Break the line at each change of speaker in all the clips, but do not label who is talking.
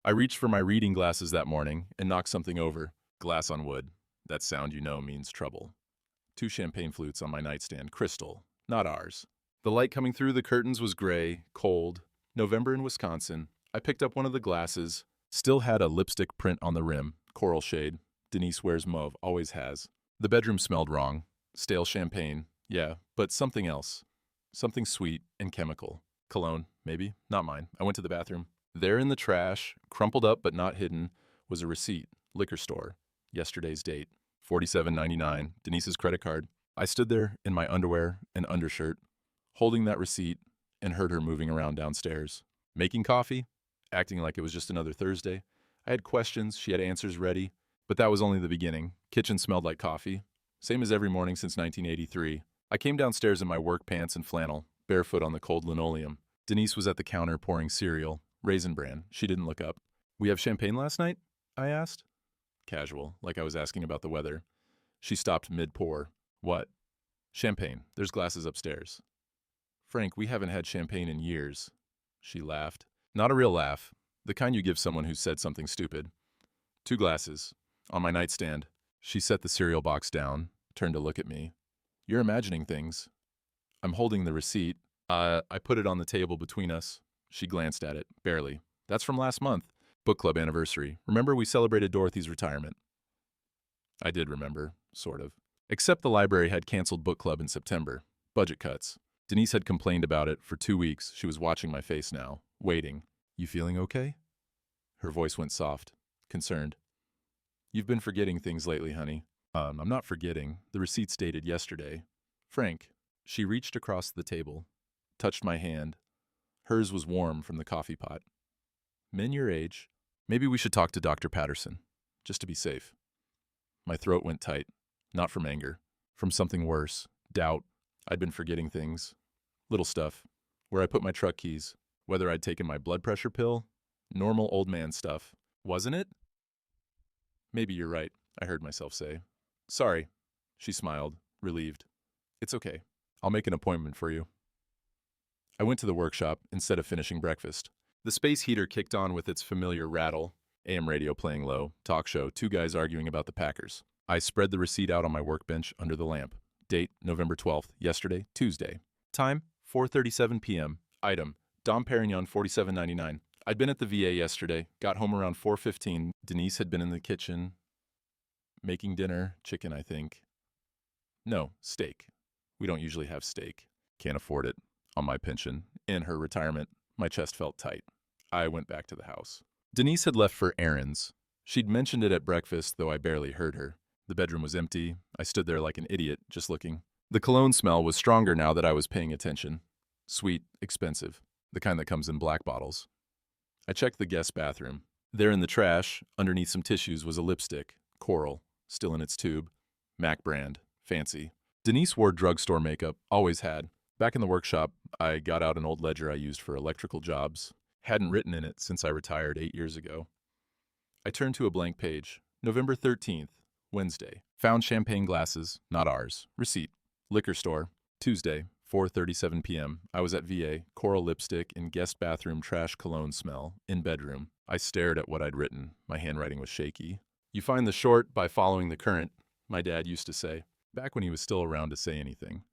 I reached for my reading glasses that morning and knocked something over. Glass on wood. That sound you know means trouble. Two champagne flutes on my nightstand, crystal, not ours. The light coming through the curtains was gray, cold. November in Wisconsin. I picked up one of the glasses. Still had a lipstick print on the rim, coral shade. Denise wears mauve, always has. The bedroom smelled wrong. Stale champagne, yeah, but something else. Something sweet and chemical. Cologne, maybe, not mine. I went to the bathroom. There in the trash, crumpled up but not hidden, was a receipt, liquor store, yesterday's date, $47.99, Denise's credit card. I stood there in my underwear and undershirt, holding that receipt, and heard her moving around downstairs. Making coffee, acting like it was just another Thursday. I had questions, she had answers ready, but that was only the beginning. Kitchen smelled like coffee, same as every morning since 1983. I came downstairs in my work pants and flannel, barefoot on the cold linoleum. Denise was at the counter pouring cereal, Raisin Bran. She didn't look up. "We have champagne last night?" I asked. Casual, like I was asking about the weather. She stopped mid-pour. "What?" "Champagne. There's glasses upstairs." "Frank, we haven't had champagne in years." She laughed. Not a real laugh. The kind you give someone who said something stupid. "Two glasses. On my nightstand." She set the cereal box down, turned to look at me. "You're imagining things." I'm holding the receipt. I put it on the table between us. She glanced at it, barely. "That's from last month. Book club anniversary. Remember we celebrated Dorothy's retirement?" I did remember, sort of. Except the library had canceled book club in September. Budget cuts. Denise had complained about it for 2 weeks. She was watching my face now, waiting. "You feeling okay?" Her voice went soft, concerned. "You've been forgetting things lately, honey." I'm not forgetting. The receipt's dated yesterday. "Frank." She reached across the table, touched my hand. Hers was warm from the coffee pot. "Men your age. Maybe we should talk to Dr. Patterson, just to be safe." My throat went tight, not from anger, from something worse, doubt. I'd been forgetting things. Little stuff. Where I put my truck keys, whether I'd taken my blood pressure pill, normal old man stuff. Wasn't it? "Maybe you're right," I heard myself say. "Sorry." She smiled, relieved. "It's okay. I'll make an appointment for you." I went to the workshop instead of finishing breakfast. The space heater kicked on with its familiar rattle, AM radio playing low, talk show, two guys arguing about the Packers. I spread the receipt out on my workbench under the lamp. Date, November 12th, yesterday, Tuesday. Time, 4:37 p.m. Item, Dom Perignon, $47.99. I'd been at the VA yesterday, got home around 4:15. Denise had been in the kitchen, making dinner, chicken, I think. No, steak. We don't usually have steak. Can't afford it. On my pension. In her retirement, my chest felt tight. I went back to the house. Denise had left for errands. She'd mentioned it at breakfast, though I barely heard her. The bedroom was empty. I stood there like an idiot, just looking. The cologne smell was stronger now that I was paying attention. Sweet, expensive. The kind that comes in black bottles. I checked the guest bathroom. There in the trash, underneath some tissues, was a lipstick. Coral, still in its tube. MAC brand. Fancy. Denise wore drugstore makeup, always had. Back in the workshop, I got out an old ledger I used for electrical jobs. Hadn't written in it since I retired 8 years ago. I turned to a blank page. November 13th, Wednesday. Found champagne glasses, not ours. Receipt. Liquor store. Tuesday, 4:37 p.m. I was at VA, coral lipstick in guest bathroom trash cologne smell, in bedroom. I stared at what I'd written. My handwriting was shaky. "You find the short by following the current," my dad used to say, back when he was still around to say anything.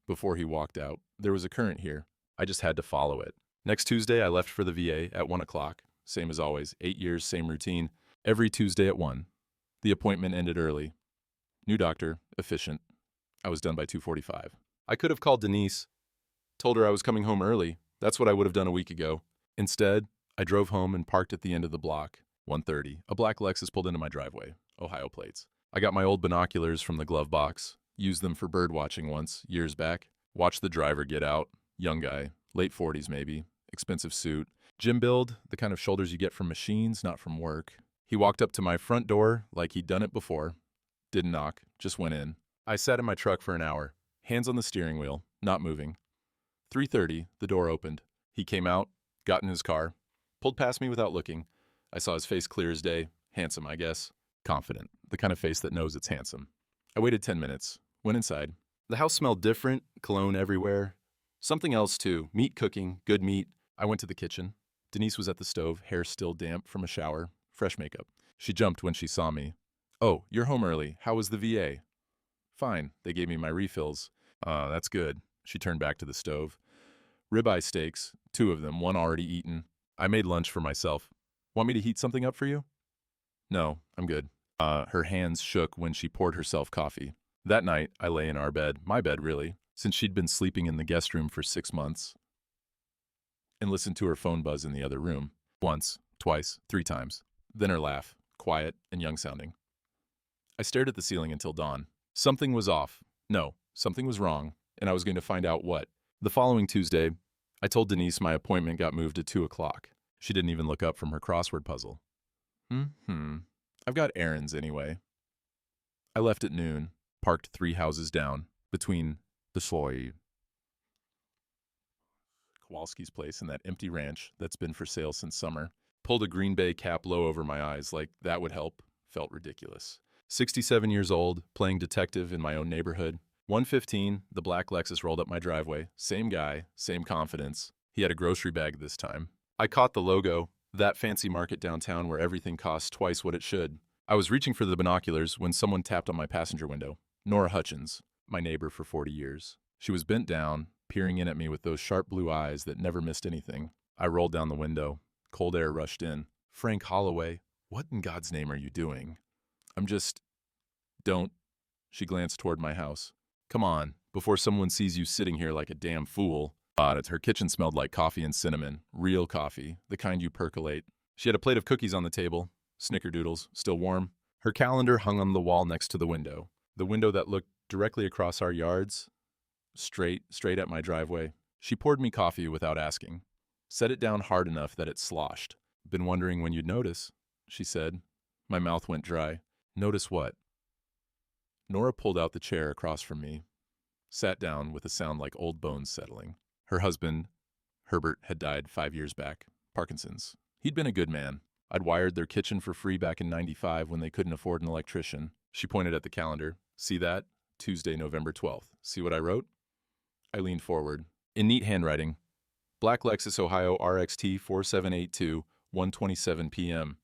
Before he walked out, there was a current here. I just had to follow it. Next Tuesday, I left for the VA at 1 o'clock. Same as always, 8 years, same routine. Every Tuesday at 1. The appointment ended early. New doctor, efficient. I was done by 2:45. I could have called Denise, told her I was coming home early. That's what I would have done a week ago. Instead, I drove home and parked at the end of the block. 1:30. A black Lexus pulled into my driveway. Ohio plates. I got my old binoculars from the glove box. Used them for bird watching once, years back. Watched the driver get out. Young guy, late 40s maybe. Expensive suit. Gym build, the kind of shoulders you get from machines, not from work. He walked up to my front door like he'd done it before. Didn't knock, just went in. I sat in my truck for an hour, hands on the steering wheel, not moving. 3:30, the door opened. He came out, got in his car, pulled past me without looking. I saw his face clear as day. Handsome, I guess. Confident, the kind of face that knows it's handsome. I waited 10 minutes, went inside. The house smelled different, cologne everywhere. Something else too, meat cooking, good meat. I went to the kitchen. Denise was at the stove, hair still damp from a shower, fresh makeup. She jumped when she saw me. "Oh, you're home early. How was the VA?" "Fine. They gave me my refills." That's good." She turned back to the stove. "Ribeye steaks, 2 of them, one already eaten. I made lunch for myself. Want me to heat something up for you?" "No, I'm good." Her hands shook when she poured herself coffee. That night, I lay in our bed, my bed really, since she'd been sleeping in the guest room for 6 months, and listened to her phone buzz in the other room. Once, twice, 3 times. Then her laugh, quiet and young-sounding. I stared at the ceiling until dawn. Something was off. No, something was wrong, and I was going to find out what. The following Tuesday, I told Denise my appointment got moved to 2 o'clock. She didn't even look up from her crossword puzzle. I've got errands anyway. I left at noon, parked 3 houses down, between the soy, Kowalski's place, and that empty ranch that's been for sale since summer. Pulled a Green Bay cap low over my eyes like that would help. Felt ridiculous. 67 years old, playing detective in my own neighborhood. 1:15, the black Lexus rolled up my driveway. Same guy, same confidence. He had a grocery bag this time. I caught the logo, that fancy market downtown where everything costs twice what it should. I was reaching for the binoculars when someone tapped on my passenger window. Nora Hutchins, my neighbor for 40 years. She was bent down, peering in at me with those sharp blue eyes that never missed anything. I rolled down the window. Cold air rushed in. "Frank Holloway, what in God's name are you doing?" Don't. She glanced toward my house. "Come on, before someone sees you sitting here like a damn fool." Her kitchen smelled like coffee and cinnamon. Real coffee, the kind you percolate. She had a plate of cookies on the table, snickerdoodles, still warm. Her calendar hung on the wall next to the window that looked directly across our yards, straight at my driveway. She poured me coffee without asking. Set it down hard enough that it sloshed. "Been wondering when you'd notice," she said. My mouth went dry. "Notice what?" Nora pulled out the chair across from me, sat down with a sound like old bones settling. Her husband, Herbert, had died 5 years back. Parkinson's. He'd been a good man. I'd wired their kitchen for free back in '95 when they couldn't afford an electrician. She pointed at the calendar. "See that? Tuesday, November 12th. See what I wrote?" I leaned forward. In neat handwriting. "Black Lexus, Ohio, RXT 4782, 1:27 p.m.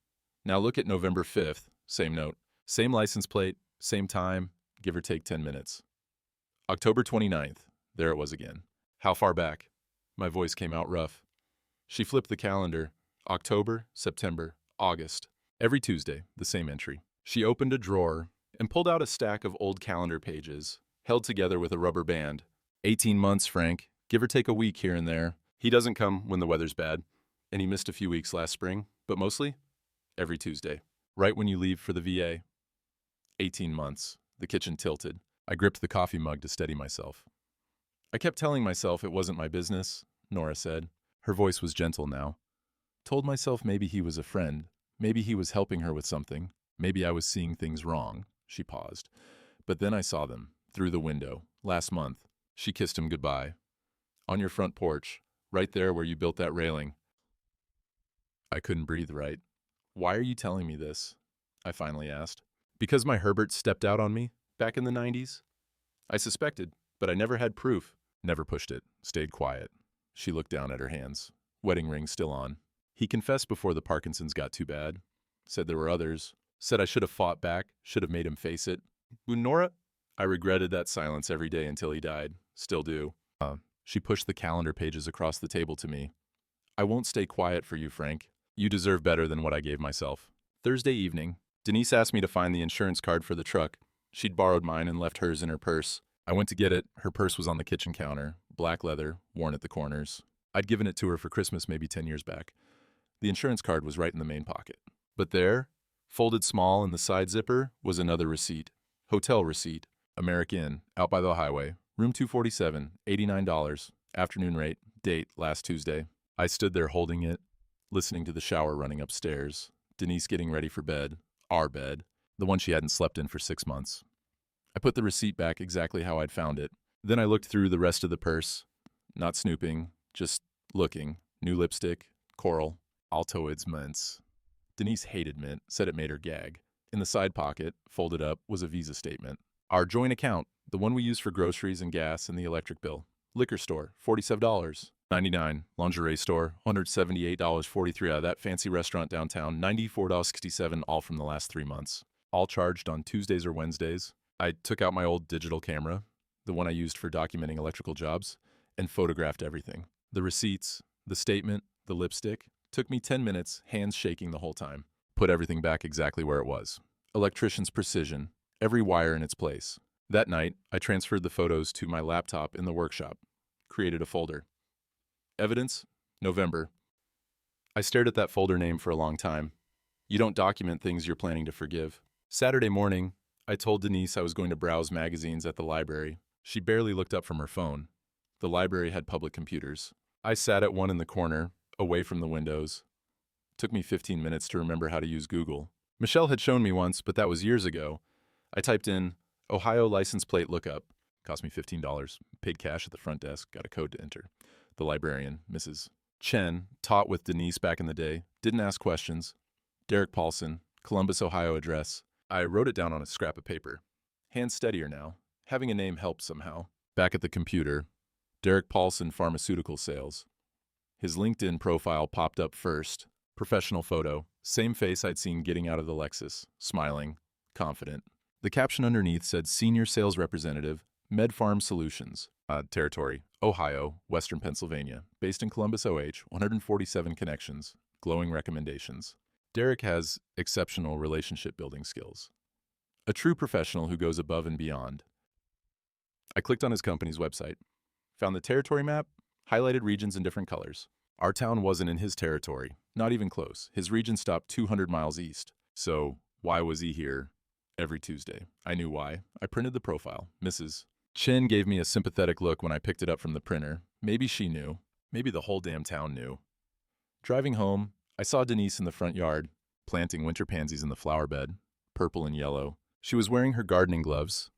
Now look at November 5th. Same note. Same license plate, same time, give or take 10 minutes. October 29th. There it was again. How far back?" My voice came out rough. She flipped the calendar. October, September, August. Every Tuesday, the same entry. She opened a drawer and pulled out a stack of old calendar pages, held together with a rubber band. 18 months, Frank. Give or take a week here and there. He doesn't come when the weather's bad, and he missed a few weeks last spring, but mostly every Tuesday. Right when you leave for the VA. 18 months. The kitchen tilted. I gripped the coffee mug to steady myself. "I kept telling myself it wasn't my business," Nora said. Her voice was gentle now. "Told myself maybe he was a friend. Maybe he was helping her with something. Maybe I was seeing things wrong." She paused. "But then I saw them, through the window, last month." She kissed him goodbye. "On your front porch, right there where you built that railing." I couldn't breathe right. "Why are you telling me this?" I finally asked. "Because my Herbert stepped out on me, back in the 90s? I suspected, but I never had proof. Never pushed it, stayed quiet." She looked down at her hands. Wedding ring still on. "He confessed before the Parkinson's got too bad. Said there were others. Said I should have fought back, should have made him face it. Nora?" I regretted that silence every day until he died. Still do. She pushed the calendar pages across the table to me. "I won't stay quiet for you, Frank. You deserve better than what I gave myself." Thursday evening. Denise asked me to find the insurance card for the truck. She'd borrowed mine and left hers in her purse. I went to get it. Her purse was on the kitchen counter. Black leather, worn at the corners. I'd given it to her for Christmas maybe 10 years back. The insurance card was right in the main pocket. But there, folded small in the side zipper, was another receipt. Hotel receipt. American, out by the highway. Room 247, $89. Afternoon rate. Date, last Tuesday. I stood there holding it, listening to the shower running upstairs. Denise getting ready for bed. Our bed. The one she hadn't slept in for 6 months. I put the receipt back exactly how I'd found it. Then I looked through the rest of the purse. Not snooping, just looking. New lipstick, coral, Altoids mints. Denise hated mint, said it made her gag. In the side pocket, folded up, was a Visa statement. Our joint account, the one we use for groceries and gas and the electric bill. Liquor store, $47.99. Lingerie store, $178.43. Out of that fancy restaurant downtown, $94.67, all from the last 3 months. All charged on Tuesdays or Wednesdays. I took out my old digital camera, the one I used for documenting electrical jobs, and photographed everything. The receipts, the statement, the lipstick. Took me 10 minutes, hands shaking the whole time. Put everything back exactly where it was. Electrician's precision, every wire in its place. That night, I transferred the photos to my laptop in the workshop. Created a folder. Evidence, November. I stared at that folder name for a long time. You don't document things you're planning to forgive. Saturday morning, I told Denise I was going to browse magazines at the library. She barely looked up from her phone. The library had public computers. I sat at one in the corner, away from the windows. Took me 15 minutes to remember how to use Google. Michelle had shown me once, but that was years ago. I typed in Ohio license plate lookup. Cost me $15. Paid cash at the front desk. Got a code to enter. The librarian, Mrs. Chen, taught with Denise back in the day. Didn't ask questions. Derek Paulson, Columbus, Ohio address. I wrote it down on a scrap of paper. Hands steadier now. Having a name helps somehow. Back at the computer. Derek Paulson Pharmaceutical Sales. His LinkedIn profile popped up first. Professional photo. Same face I'd seen getting out of the Lexus. Smiling. Confident. The caption underneath said Senior Sales Representative, MedFarm Solutions. Territory. Ohio, Western Pennsylvania. Based in Columbus, OH. 147 connections. Glowing recommendations. Derek has exceptional relationship building skills. A true professional who goes above and beyond. I clicked on his company's website. Found the territory map, highlighted regions in different colors. Our town wasn't in his territory, not even close. His region stopped 200 miles east. So why was he here every Tuesday? I knew why. I printed the profile. Mrs. Chen gave me a sympathetic look when I picked it up from the printer. Maybe she knew. Maybe the whole damn town knew. Driving home, I saw Denise in the front yard, planting winter pansies in the flower bed, purple and yellow. She was wearing her gardening gloves,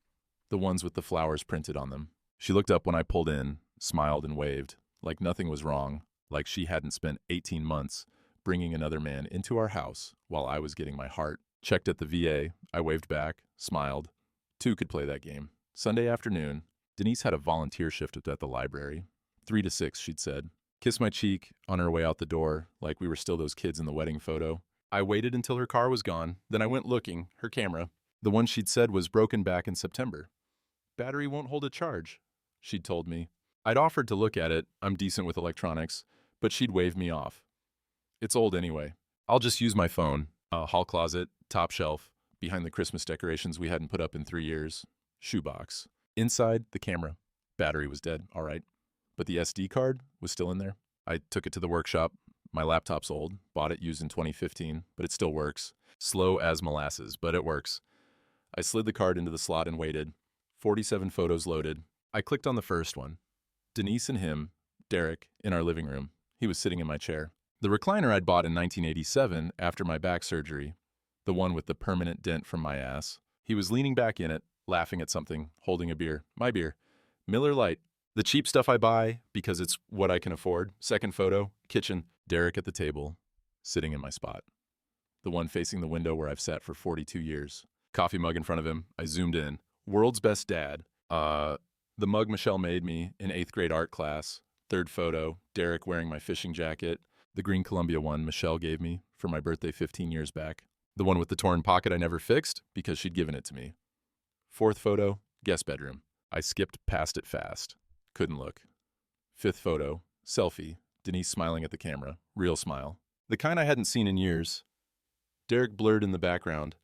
the ones with the flowers printed on them. She looked up when I pulled in, smiled and waved, like nothing was wrong, like she hadn't spent 18 months bringing another man into our house while I was getting my heart checked at the VA. I waved back, smiled. Two could play that game. Sunday afternoon, Denise had a volunteer shift at the library. 3 to 6, she'd said. Kissed my cheek on her way out the door, like we were still those kids in the wedding photo. I waited until her car was gone, then I went looking, her camera. The one she'd said was broken back in September. Battery won't hold a charge, she'd told me. I'd offered to look at it, I'm decent with electronics, but she'd waved me off. It's old anyway. I'll just use my phone. Hall closet, top shelf, behind the Christmas decorations we hadn't put up in 3 years. Shoebox. Inside, the camera. Battery was dead, all right. But the SD card was still in there. I took it to the workshop. My laptop's old. Bought it used in 2015, but it still works. Slow as molasses, but it works. I slid the card into the slot and waited. 47 photos loaded. I clicked on the first one. Denise and him, Derek, in our living room. He was sitting in my chair. The recliner I'd bought in 1987 after my back surgery, the one with the permanent dent from my ass. He was leaning back in it, laughing at something, holding a beer. My beer. Miller Lite. The cheap stuff I buy because it's what I can afford. Second photo, kitchen. Derek at the table, sitting in my spot. The one facing the window where I've sat for 42 years. Coffee mug in front of him. I zoomed in. World's best dad. The mug Michelle made me in 8th grade art class. Third photo, Derek wearing my fishing jacket. The green Columbia one Michelle gave me for my birthday 15 years back. The one with the torn pocket I never fixed because she'd given it to me. Fourth photo, guest bedroom. I skipped past it fast. Couldn't look. Fifth photo, selfie. Denise smiling at the camera. Real smile. The kind I hadn't seen in years. Derek blurred in the background,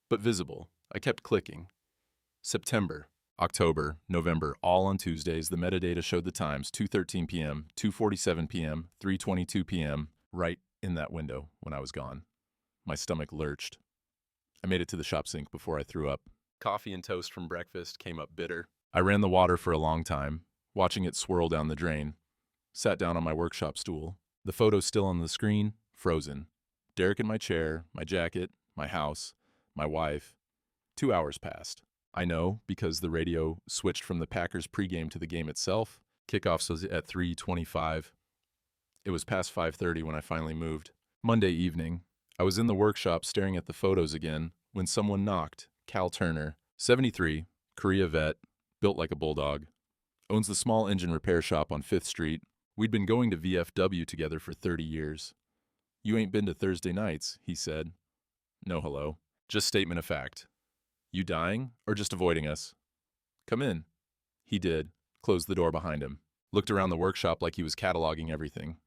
but visible. I kept clicking. September, October, November, all on Tuesdays. The metadata showed the times, 2:13 p.m., 2:47 p.m., 3:22 p.m., right in that window when I was gone. My stomach lurched. I made it to the shop sink before I threw up. Coffee and toast from breakfast came up bitter. I ran the water for a long time, watching it swirl down the drain. Sat down on my workshop stool. The photos still on the screen, frozen. Derek in my chair, my jacket, my house, my wife. 2 hours passed. I know because the radio switched from the Packers pregame to the game itself. Kickoff was at 3:25. It was past 5:30 when I finally moved. Monday evening, I was in the workshop staring at the photos again when someone knocked. Cal Turner, 73, Korea vet, built like a bulldog. Owns the small engine repair shop on 5th Street. We'd been going to VFW together for 30 years. You ain't been to Thursday nights, he said. No hello. Just statement of fact. You dying or just avoiding us? Come in. He did. Closed the door behind him. Looked around the workshop like he was cataloging everything.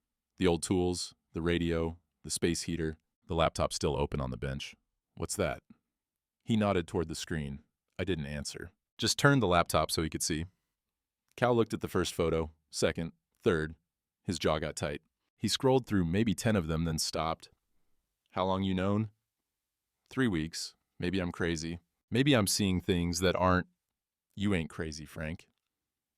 The old tools, the radio, the space heater, the laptop still open on the bench. What's that? He nodded toward the screen. I didn't answer. Just turned the laptop so he could see. Cal looked at the first photo, second, third. His jaw got tight. He scrolled through maybe 10 of them, then stopped. How long you known? 3 weeks. Maybe I'm crazy. Maybe I'm seeing things that aren't. You ain't crazy, Frank.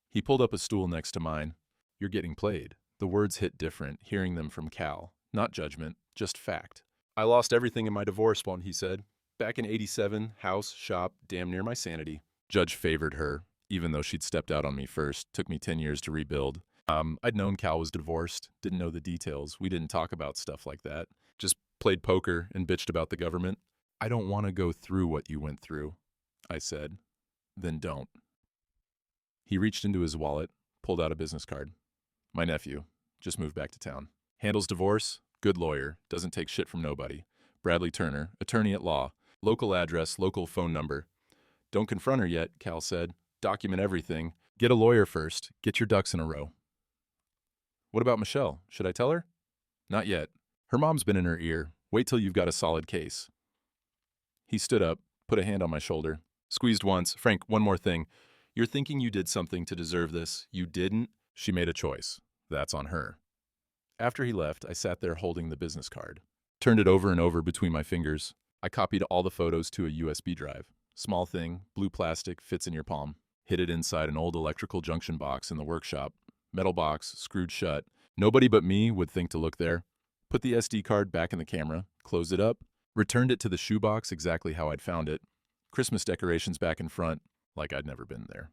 He pulled up a stool next to mine. You're getting played. The words hit different, hearing them from Cal. Not judgment, just fact. I lost everything in my divorce one, he said. Back in '87, house, shop, damn near my sanity. Judge favored her, even though she'd stepped out on me first. Took me 10 years to rebuild. I'd known Cal was divorced, didn't know the details. We didn't talk about stuff like that. Just played poker and bitched about the government. I don't want to go through what you went through, I said. Then don't. He reached into his wallet, pulled out a business card. My nephew, just moved back to town. Handles divorce, good lawyer, doesn't take shit from nobody. Bradley Turner, attorney at law. Local address, local phone number. Don't confront her yet, Cal said. Document everything. Get a lawyer first. Get your ducks in a row. What about Michelle? Should I tell her? Not yet. Her mom's been in her ear. Wait till you've got a solid case. He stood up, put a hand on my shoulder. Squeezed once. Frank, one more thing. You're thinking you did something to deserve this. You didn't. She made a choice. That's on her. After he left, I sat there holding the business card. Turned it over and over between my fingers. I copied all the photos to a USB drive. Small thing, blue plastic, fits in your palm. Hid it inside an old electrical junction box in the workshop. Metal box, screwed shut. Nobody but me would think to look there. Put the SD card back in the camera, closed it up, returned it to the shoebox exactly how I'd found it. Christmas decorations back in front, like I'd never been there.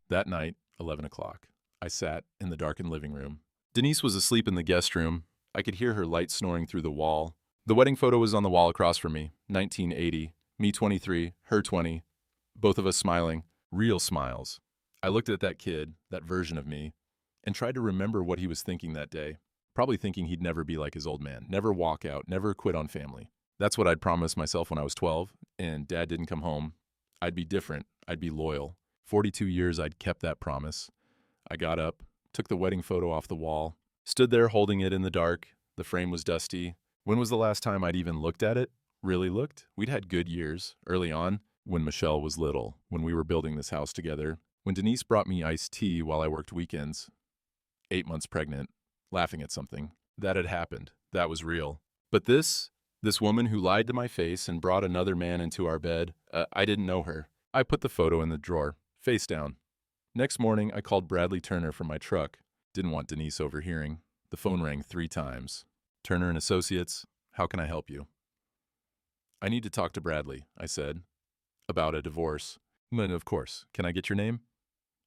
That night, 11 o'clock, I sat in the darkened living room. Denise was asleep in the guest room. I could hear her light snoring through the wall. The wedding photo was on the wall across from me, 1980. Me 23, her 20. Both of us smiling, real smiles. I looked at that kid, that version of me, and tried to remember what he was thinking that day. Probably thinking he'd never be like his old man, never walk out, never quit on family. That's what I'd promised myself when I was 12, and Dad didn't come home. I'd be different. I'd be loyal. 42 years I'd kept that promise. I got up, took the wedding photo off the wall, stood there holding it in the dark. The frame was dusty. When was the last time I'd even looked at it? Really looked? We'd had good years, early on, when Michelle was little, when we were building this house together, when Denise brought me iced tea while I worked weekends. 8 months pregnant, laughing at something. That had happened. That was real. But this woman who lied to my face and brought another man into our bed, I didn't know her. I put the photo in the drawer, face down. Next morning, I called Bradley Turner from my truck. Didn't want Denise overhearing. The phone rang 3 times. Turner and Associates, how can I help you? I need to talk to Bradley, I said. About a divorce. Of course. Can I get your name?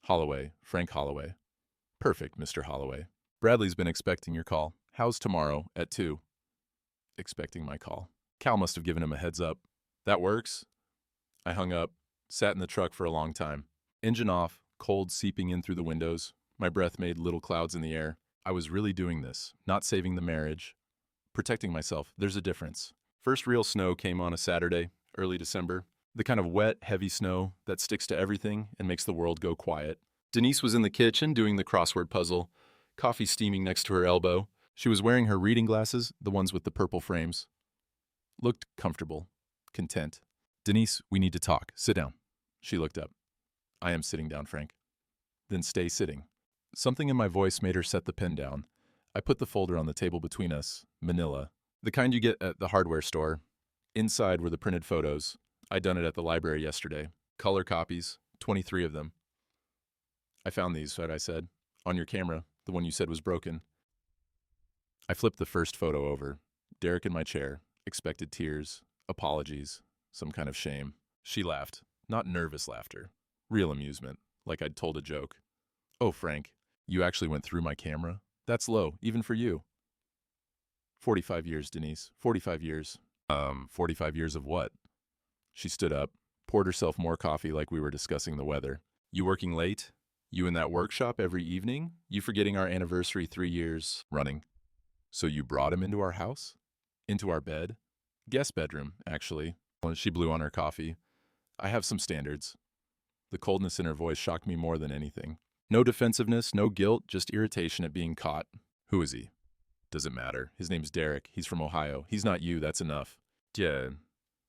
Holloway, Frank Holloway. Perfect, Mr. Holloway. Bradley's been expecting your call. How's tomorrow at 2? Expecting my call. Cal must have given him a heads up. That works? I hung up, sat in the truck for a long time. Engine off, cold seeping in through the windows. My breath made little clouds in the air. I was really doing this, not saving the marriage. Protecting myself. There's a difference. First real snow came on a Saturday, early December. The kind of wet, heavy snow that sticks to everything and makes the world go quiet. Denise was in the kitchen doing the crossword puzzle, coffee steaming next to her elbow. She was wearing her reading glasses, the ones with the purple frames. Looked comfortable, content. Denise, we need to talk. Sit down. She looked up. I am sitting down, Frank. Then stay sitting. Something in my voice made her set the pen down. I put the folder on the table between us, manila. The kind you get at the hardware store. Inside were the printed photos. I'd done it at the library yesterday. Color copies, 23 of them. I found these, I said. On your camera, the one you said was broken. I flipped the first photo over. Derek in my chair, expected tears, apologies, some kind of shame. She laughed, not nervous laughter. Real amusement, like I'd told a joke. Oh, Frank, you actually went through my camera? That's low, even for you. 45 years, Denise. 45 years. 45 years of what? She stood up, poured herself more coffee like we were discussing the weather. You working late? You in that workshop every evening? You forgetting our anniversary 3 years running? So you brought him into our house? Into our bed? Guest bedroom, actually. She blew on her coffee. I have some standards. The coldness in her voice shocked me more than anything. No defensiveness, no guilt, just irritation at being caught. Who is he? Doesn't matter. His name's Derek. He's from Ohio. He's not you, that's enough. Yeah.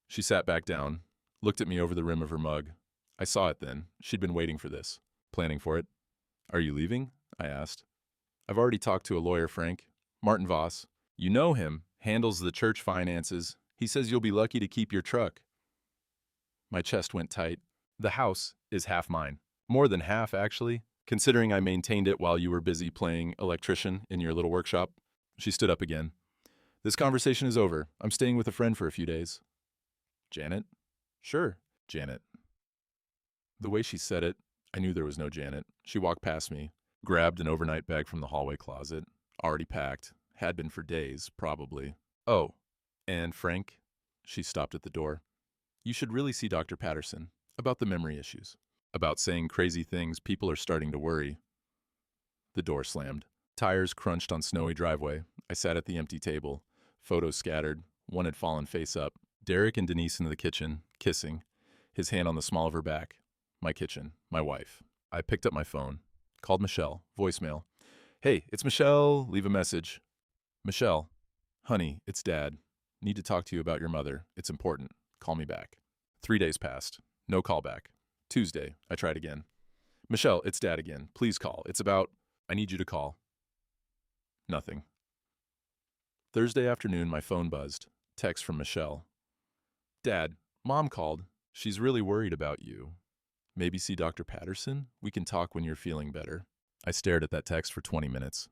She sat back down, looked at me over the rim of her mug. I saw it then. She'd been waiting for this. Planning for it. Are you leaving? I asked. I've already talked to a lawyer, Frank. Martin Voss. You know him. Handles the church finances. He says you'll be lucky to keep your truck. My chest went tight. The house is half mine. More than half, actually, considering I maintained it while you were busy playing electrician in your little workshop. She stood up again. This conversation is over. I'm staying with a friend for a few days. Janet? Sure, Janet. The way she said it, I knew there was no Janet. She walked past me, grabbed an overnight bag from the hallway closet, already packed, had been for days, probably. Oh, and Frank? She stopped at the door. You should really see Dr. Patterson about the memory issues. About saying crazy things, people are starting to worry. The door slammed. Tires crunched on snowy driveway. I sat at the empty table. Photos scattered. One had fallen face up. Derek and Denise in the kitchen, kissing. His hand on the small of her back. My kitchen. My wife. I picked up my phone. Called Michelle. Voicemail. Hey, it's Michelle. Leave a message. Michelle. Honey, it's Dad. Need to talk to you about your mother. It's important. Call me back. 3 days passed. No call back. Tuesday. I tried again. Michelle, it's Dad again. Please call. It's about... I need you to call. Nothing. Thursday afternoon, my phone buzzed. Text from Michelle. Dad, Mom called. She's really worried about you. Maybe see Dr. Patterson? We can talk when you're feeling better. I stared at that text for 20 minutes.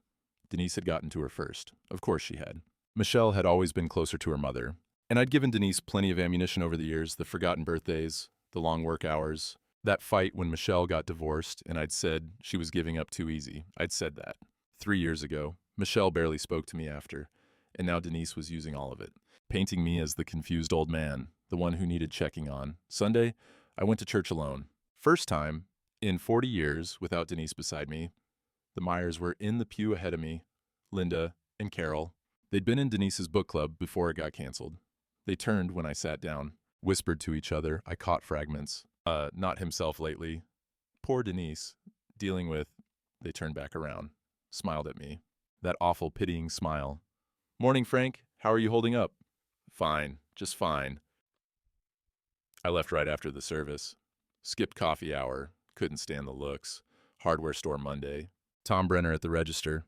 Denise had gotten to her first. Of course she had. Michelle had always been closer to her mother. And I'd given Denise plenty of ammunition over the years, the forgotten birthdays, the long work hours, that fight when Michelle got divorced and I'd said she was giving up too easy. I'd said that. 3 years ago, Michelle barely spoke to me after, and now Denise was using all of it, painting me as the confused old man, the one who needed checking on. Sunday, I went to church alone. First time in 40 years without Denise beside me. The Myers were in the pew ahead of me, Linda and Carol. They'd been in Denise's book club before it got canceled. They turned when I sat down, whispered to each other. I caught fragments. Not himself lately. Poor Denise, dealing with... They turned back around, smiled at me. That awful, pitying smile. Morning, Frank. How are you holding up? Fine, just fine. I left right after the service. Skipped coffee hour. Couldn't stand the looks. Hardware store Monday. Tom Brenner at the register.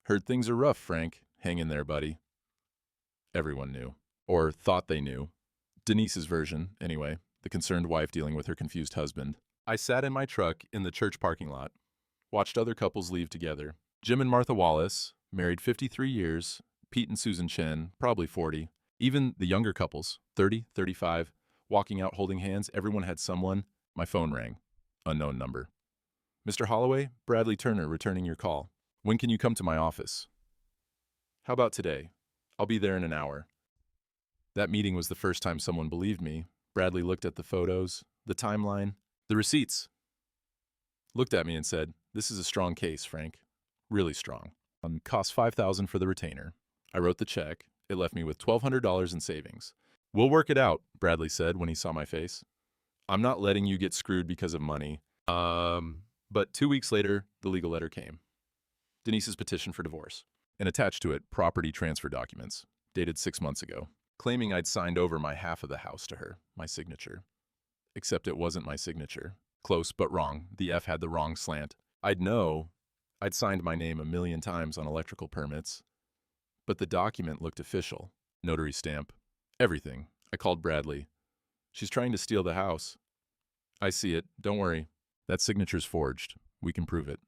Heard things are rough, Frank. Hang in there, buddy. Everyone knew. Or thought they knew. Denise's version, anyway. The concerned wife dealing with her confused husband. I sat in my truck in the church parking lot. Watched other couples leave together. Jim and Martha Wallace, married 53 years. Pete and Susan Chen, probably 40. Even the younger couples, 30, 35, walking out holding hands. Everyone had someone. My phone rang. Unknown number. Mr. Holloway, Bradley Turner returning your call. When can you come to my office? How about today? I'll be there in an hour. That meeting was the first time someone believed me. Bradley looked at the photos, the timeline, the receipts. Looked at me and said, this is a strong case, Frank. Really strong. Cost $5,000 for the retainer. I wrote the check. It left me with $1,200 in savings. We'll work it out, Bradley said when he saw my face. I'm not letting you get screwed because of money. But 2 weeks later, the legal letter came. Denise's petition for divorce. And attached to it, property transfer documents, dated 6 months ago, claiming I'd signed over my half of the house to her, my signature. Except it wasn't my signature. Close, but wrong. The F had the wrong slant. I'd signed my name a million times on electrical permits. But the document looked official. Notary stamp. Everything. I called Bradley. She's trying to steal the house. I see it. Don't worry. That signature's forged. We can prove it.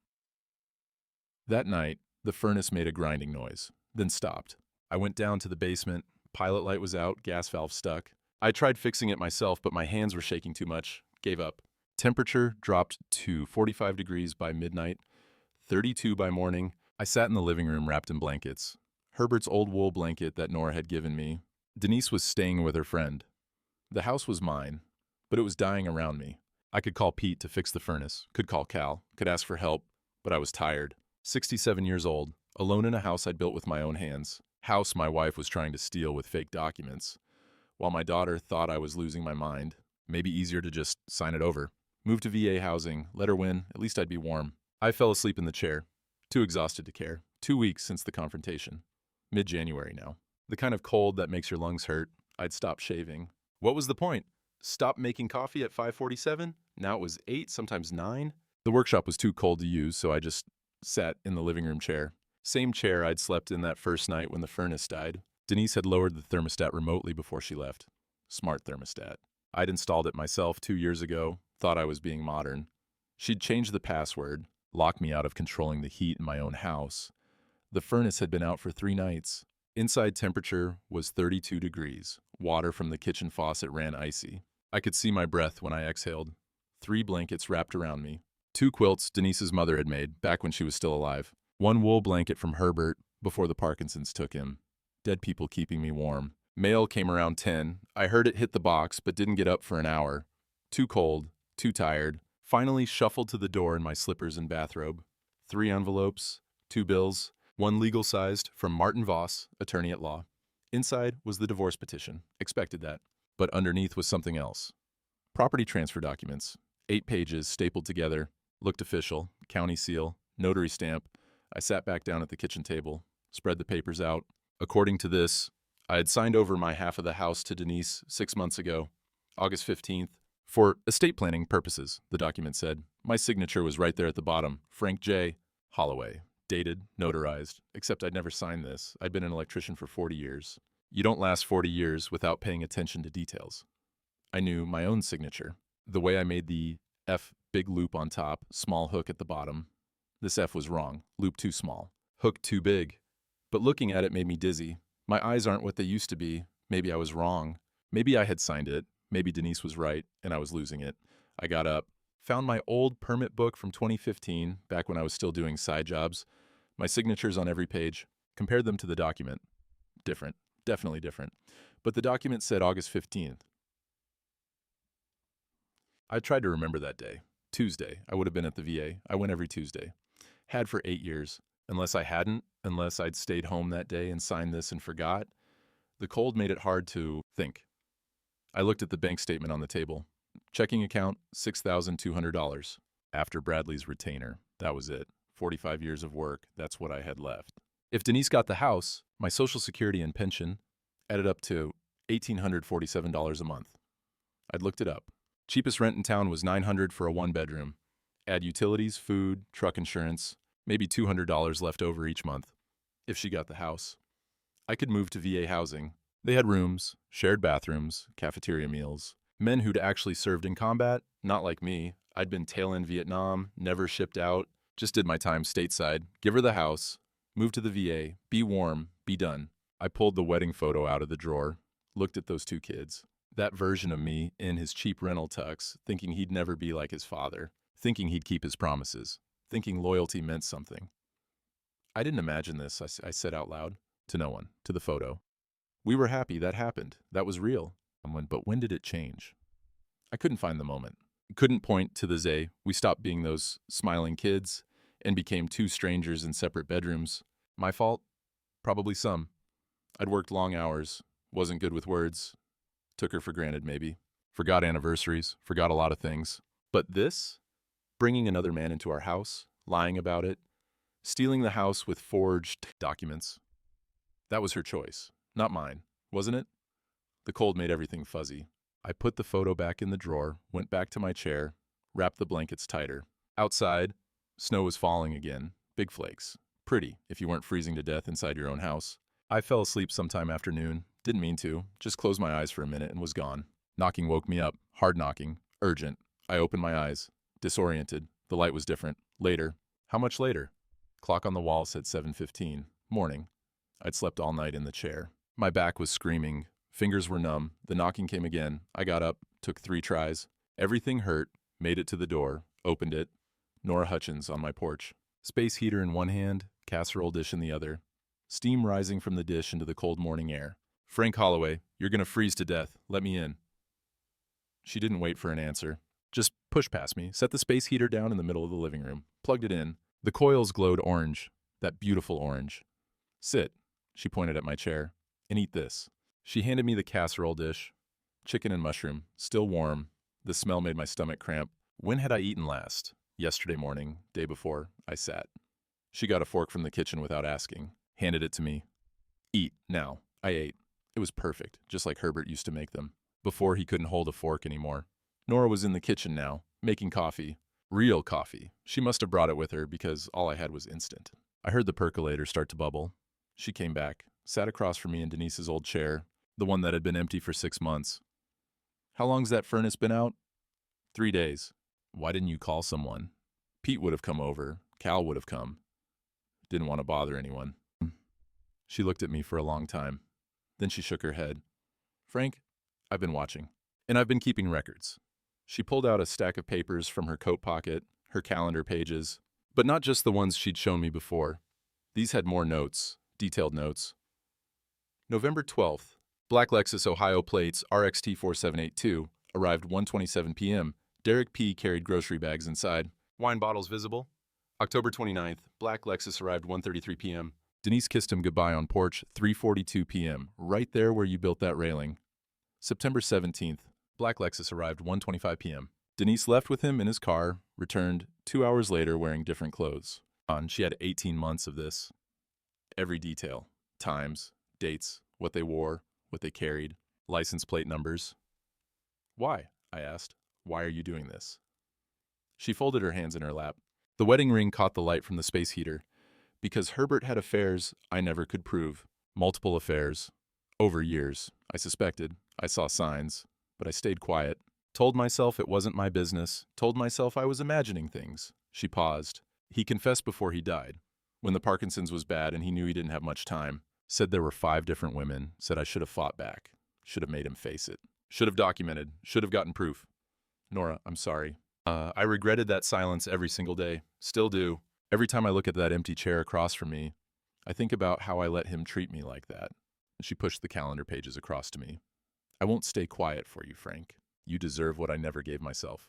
That night, the furnace made a grinding noise, then stopped. I went down to the basement. Pilot light was out, gas valve stuck. I tried fixing it myself, but my hands were shaking too much. Gave up. Temperature dropped to 45 degrees by midnight, 32 by morning. I sat in the living room wrapped in blankets. Herbert's old wool blanket that Nora had given me. Denise was staying with her friend. The house was mine, but it was dying around me. I could call Pete to fix the furnace, could call Cal, could ask for help, but I was tired. 67 years old, alone in a house I'd built with my own hands. House my wife was trying to steal with fake documents. While my daughter thought I was losing my mind, maybe easier to just sign it over. Move to VA housing, let her win, at least I'd be warm. I fell asleep in the chair, too exhausted to care. 2 weeks since the confrontation. Mid-January now. The kind of cold that makes your lungs hurt. I'd stopped shaving. What was the point? Stop making coffee at 5:47? Now it was 8, sometimes 9. The workshop was too cold to use, so I just sat in the living room chair. Same chair I'd slept in that first night when the furnace died. Denise had lowered the thermostat remotely before she left. Smart thermostat. I'd installed it myself 2 years ago, thought I was being modern. She'd changed the password, locked me out of controlling the heat in my own house. The furnace had been out for 3 nights. Inside temperature was 32 degrees. Water from the kitchen faucet ran icy. I could see my breath when I exhaled. 3 blankets wrapped around me. 2 quilts Denise's mother had made back when she was still alive. 1 wool blanket from Herbert before the Parkinsons took him. Dead people keeping me warm. Mail came around 10. I heard it hit the box, but didn't get up for an hour. Too cold, too tired. Finally shuffled to the door in my slippers and bathrobe. 3 envelopes, 2 bills, 1 legal-sized from Martin Voss, attorney at law. Inside was the divorce petition. Expected that. But underneath was something else. Property transfer documents. 8 pages stapled together. Looked official. County seal. Notary stamp. I sat back down at the kitchen table. Spread the papers out. According to this, I had signed over my half of the house to Denise 6 months ago, August 15th, for estate planning purposes, the document said. My signature was right there at the bottom. Frank J. Holloway. Dated, notarized, except I'd never signed this. I'd been an electrician for 40 years. You don't last 40 years without paying attention to details. I knew my own signature. The way I made the F big loop on top, small hook at the bottom. This F was wrong. Loop too small. Hook too big. But looking at it made me dizzy. My eyes aren't what they used to be. Maybe I was wrong. Maybe I had signed it. Maybe Denise was right, and I was losing it. I got up, found my old permit book from 2015, back when I was still doing side jobs. My signatures on every page. Compared them to the document. Different. Definitely different. But the document said August 15th. I tried to remember that day. Tuesday. I would have been at the VA. I went every Tuesday. Had for 8 years. Unless I'd stayed home that day and signed this and forgot. The cold made it hard to think. I looked at the bank statement on the table. Checking account, $6,200. After Bradley's retainer. That was it. 45 years of work, that's what I had left. If Denise got the house, my Social Security and pension added up to $1,847 a month. I'd looked it up. Cheapest rent in town was $900 for a 1-bedroom. Add utilities, food, truck insurance, maybe $200 left over each month. If she got the house. I could move to VA housing. They had rooms, shared bathrooms, cafeteria meals. Men who'd actually served in combat, not like me. I'd been tail-end Vietnam, never shipped out, just did my time stateside. Give her the house, move to the VA, be warm, be done. I pulled the wedding photo out of the drawer, looked at those 2 kids. That version of me in his cheap rental tux, thinking he'd never be like his father, thinking he'd keep his promises, thinking loyalty meant something. I didn't imagine this, I said out loud, to no one, to the photo. We were happy, that happened, that was real. But when did it change? I couldn't find the moment. Couldn't point to the day we stopped being those smiling kids and became 2 strangers in separate bedrooms. My fault? Probably some. I'd worked long hours, wasn't good with words, took her for granted maybe, forgot anniversaries, forgot a lot of things. But this? Bringing another man into our house, lying about it, stealing the house with forged documents. That was her choice, not mine, wasn't it? The cold made everything fuzzy. I put the photo back in the drawer, went back to my chair, wrapped the blankets tighter. Outside, snow was falling again, big flakes. Pretty, if you weren't freezing to death inside your own house. I fell asleep sometime after noon, didn't mean to, just closed my eyes for a minute and was gone. Knocking woke me up, hard knocking, urgent. I opened my eyes, disoriented. The light was different. Later. How much later? Clock on the wall said 7:15. Morning. I'd slept all night in the chair. My back was screaming. Fingers were numb. The knocking came again. I got up, took 3 tries. Everything hurt, made it to the door, opened it. Nora Hutchins on my porch. Space heater in one hand, casserole dish in the other. Steam rising from the dish into the cold morning air. Frank Holloway, you're gonna freeze to death. Let me in. She didn't wait for an answer. Just pushed past me, set the space heater down in the middle of the living room, plugged it in. The coils glowed orange, that beautiful orange. Sit, she pointed at my chair, and eat this. She handed me the casserole dish, chicken and mushroom, still warm. The smell made my stomach cramp. When had I eaten last? Yesterday morning, day before, I sat. She got a fork from the kitchen without asking, handed it to me. Eat, now. I ate. It was perfect, just like Herbert used to make them. Before he couldn't hold a fork anymore. Nora was in the kitchen now, making coffee. Real coffee. She must have brought it with her because all I had was instant. I heard the percolator start to bubble. She came back, sat across from me in Denise's old chair, the one that had been empty for 6 months. How long's that furnace been out? 3 days. Why didn't you call someone? Pete would have come over. Cal would have come. Didn't want to bother anyone. She looked at me for a long time. Then she shook her head. Frank, I've been watching. And I've been keeping records. She pulled out a stack of papers from her coat pocket, her calendar pages, but not just the ones she'd shown me before. These had more notes, detailed notes. November 12th, Black Lexus Ohio plates RXT 4782 arrived 1:27 p.m. Derek P. carried grocery bags inside. Wine bottles visible. October 29th, Black Lexus arrived 1:33 p.m. Denise kissed him goodbye on porch 3:42 p.m., right there where you built that railing. September 17th, Black Lexus arrived 1:25 p.m. Denise left with him in his car, returned 2 hours later wearing different clothes. She had 18 months of this. Every detail. Times, dates, what they wore, what they carried, license plate numbers. Why? I asked. Why are you doing this? She folded her hands in her lap. The wedding ring caught the light from the space heater. Because Herbert had affairs I never could prove. Multiple affairs. Over years, I suspected. I saw signs. But I stayed quiet. Told myself it wasn't my business. Told myself I was imagining things. She paused. He confessed before he died. When the Parkinson's was bad and he knew he didn't have much time. Said there were 5 different women. Said I should have fought back. Should have made him face it. Should have documented. Should have gotten proof. Nora, I'm sorry. I regretted that silence every single day. Still do. Every time I look at that empty chair across from me, I think about how I let him treat me like that. She pushed the calendar pages across to me. I won't stay quiet for you, Frank. You deserve what I never gave myself.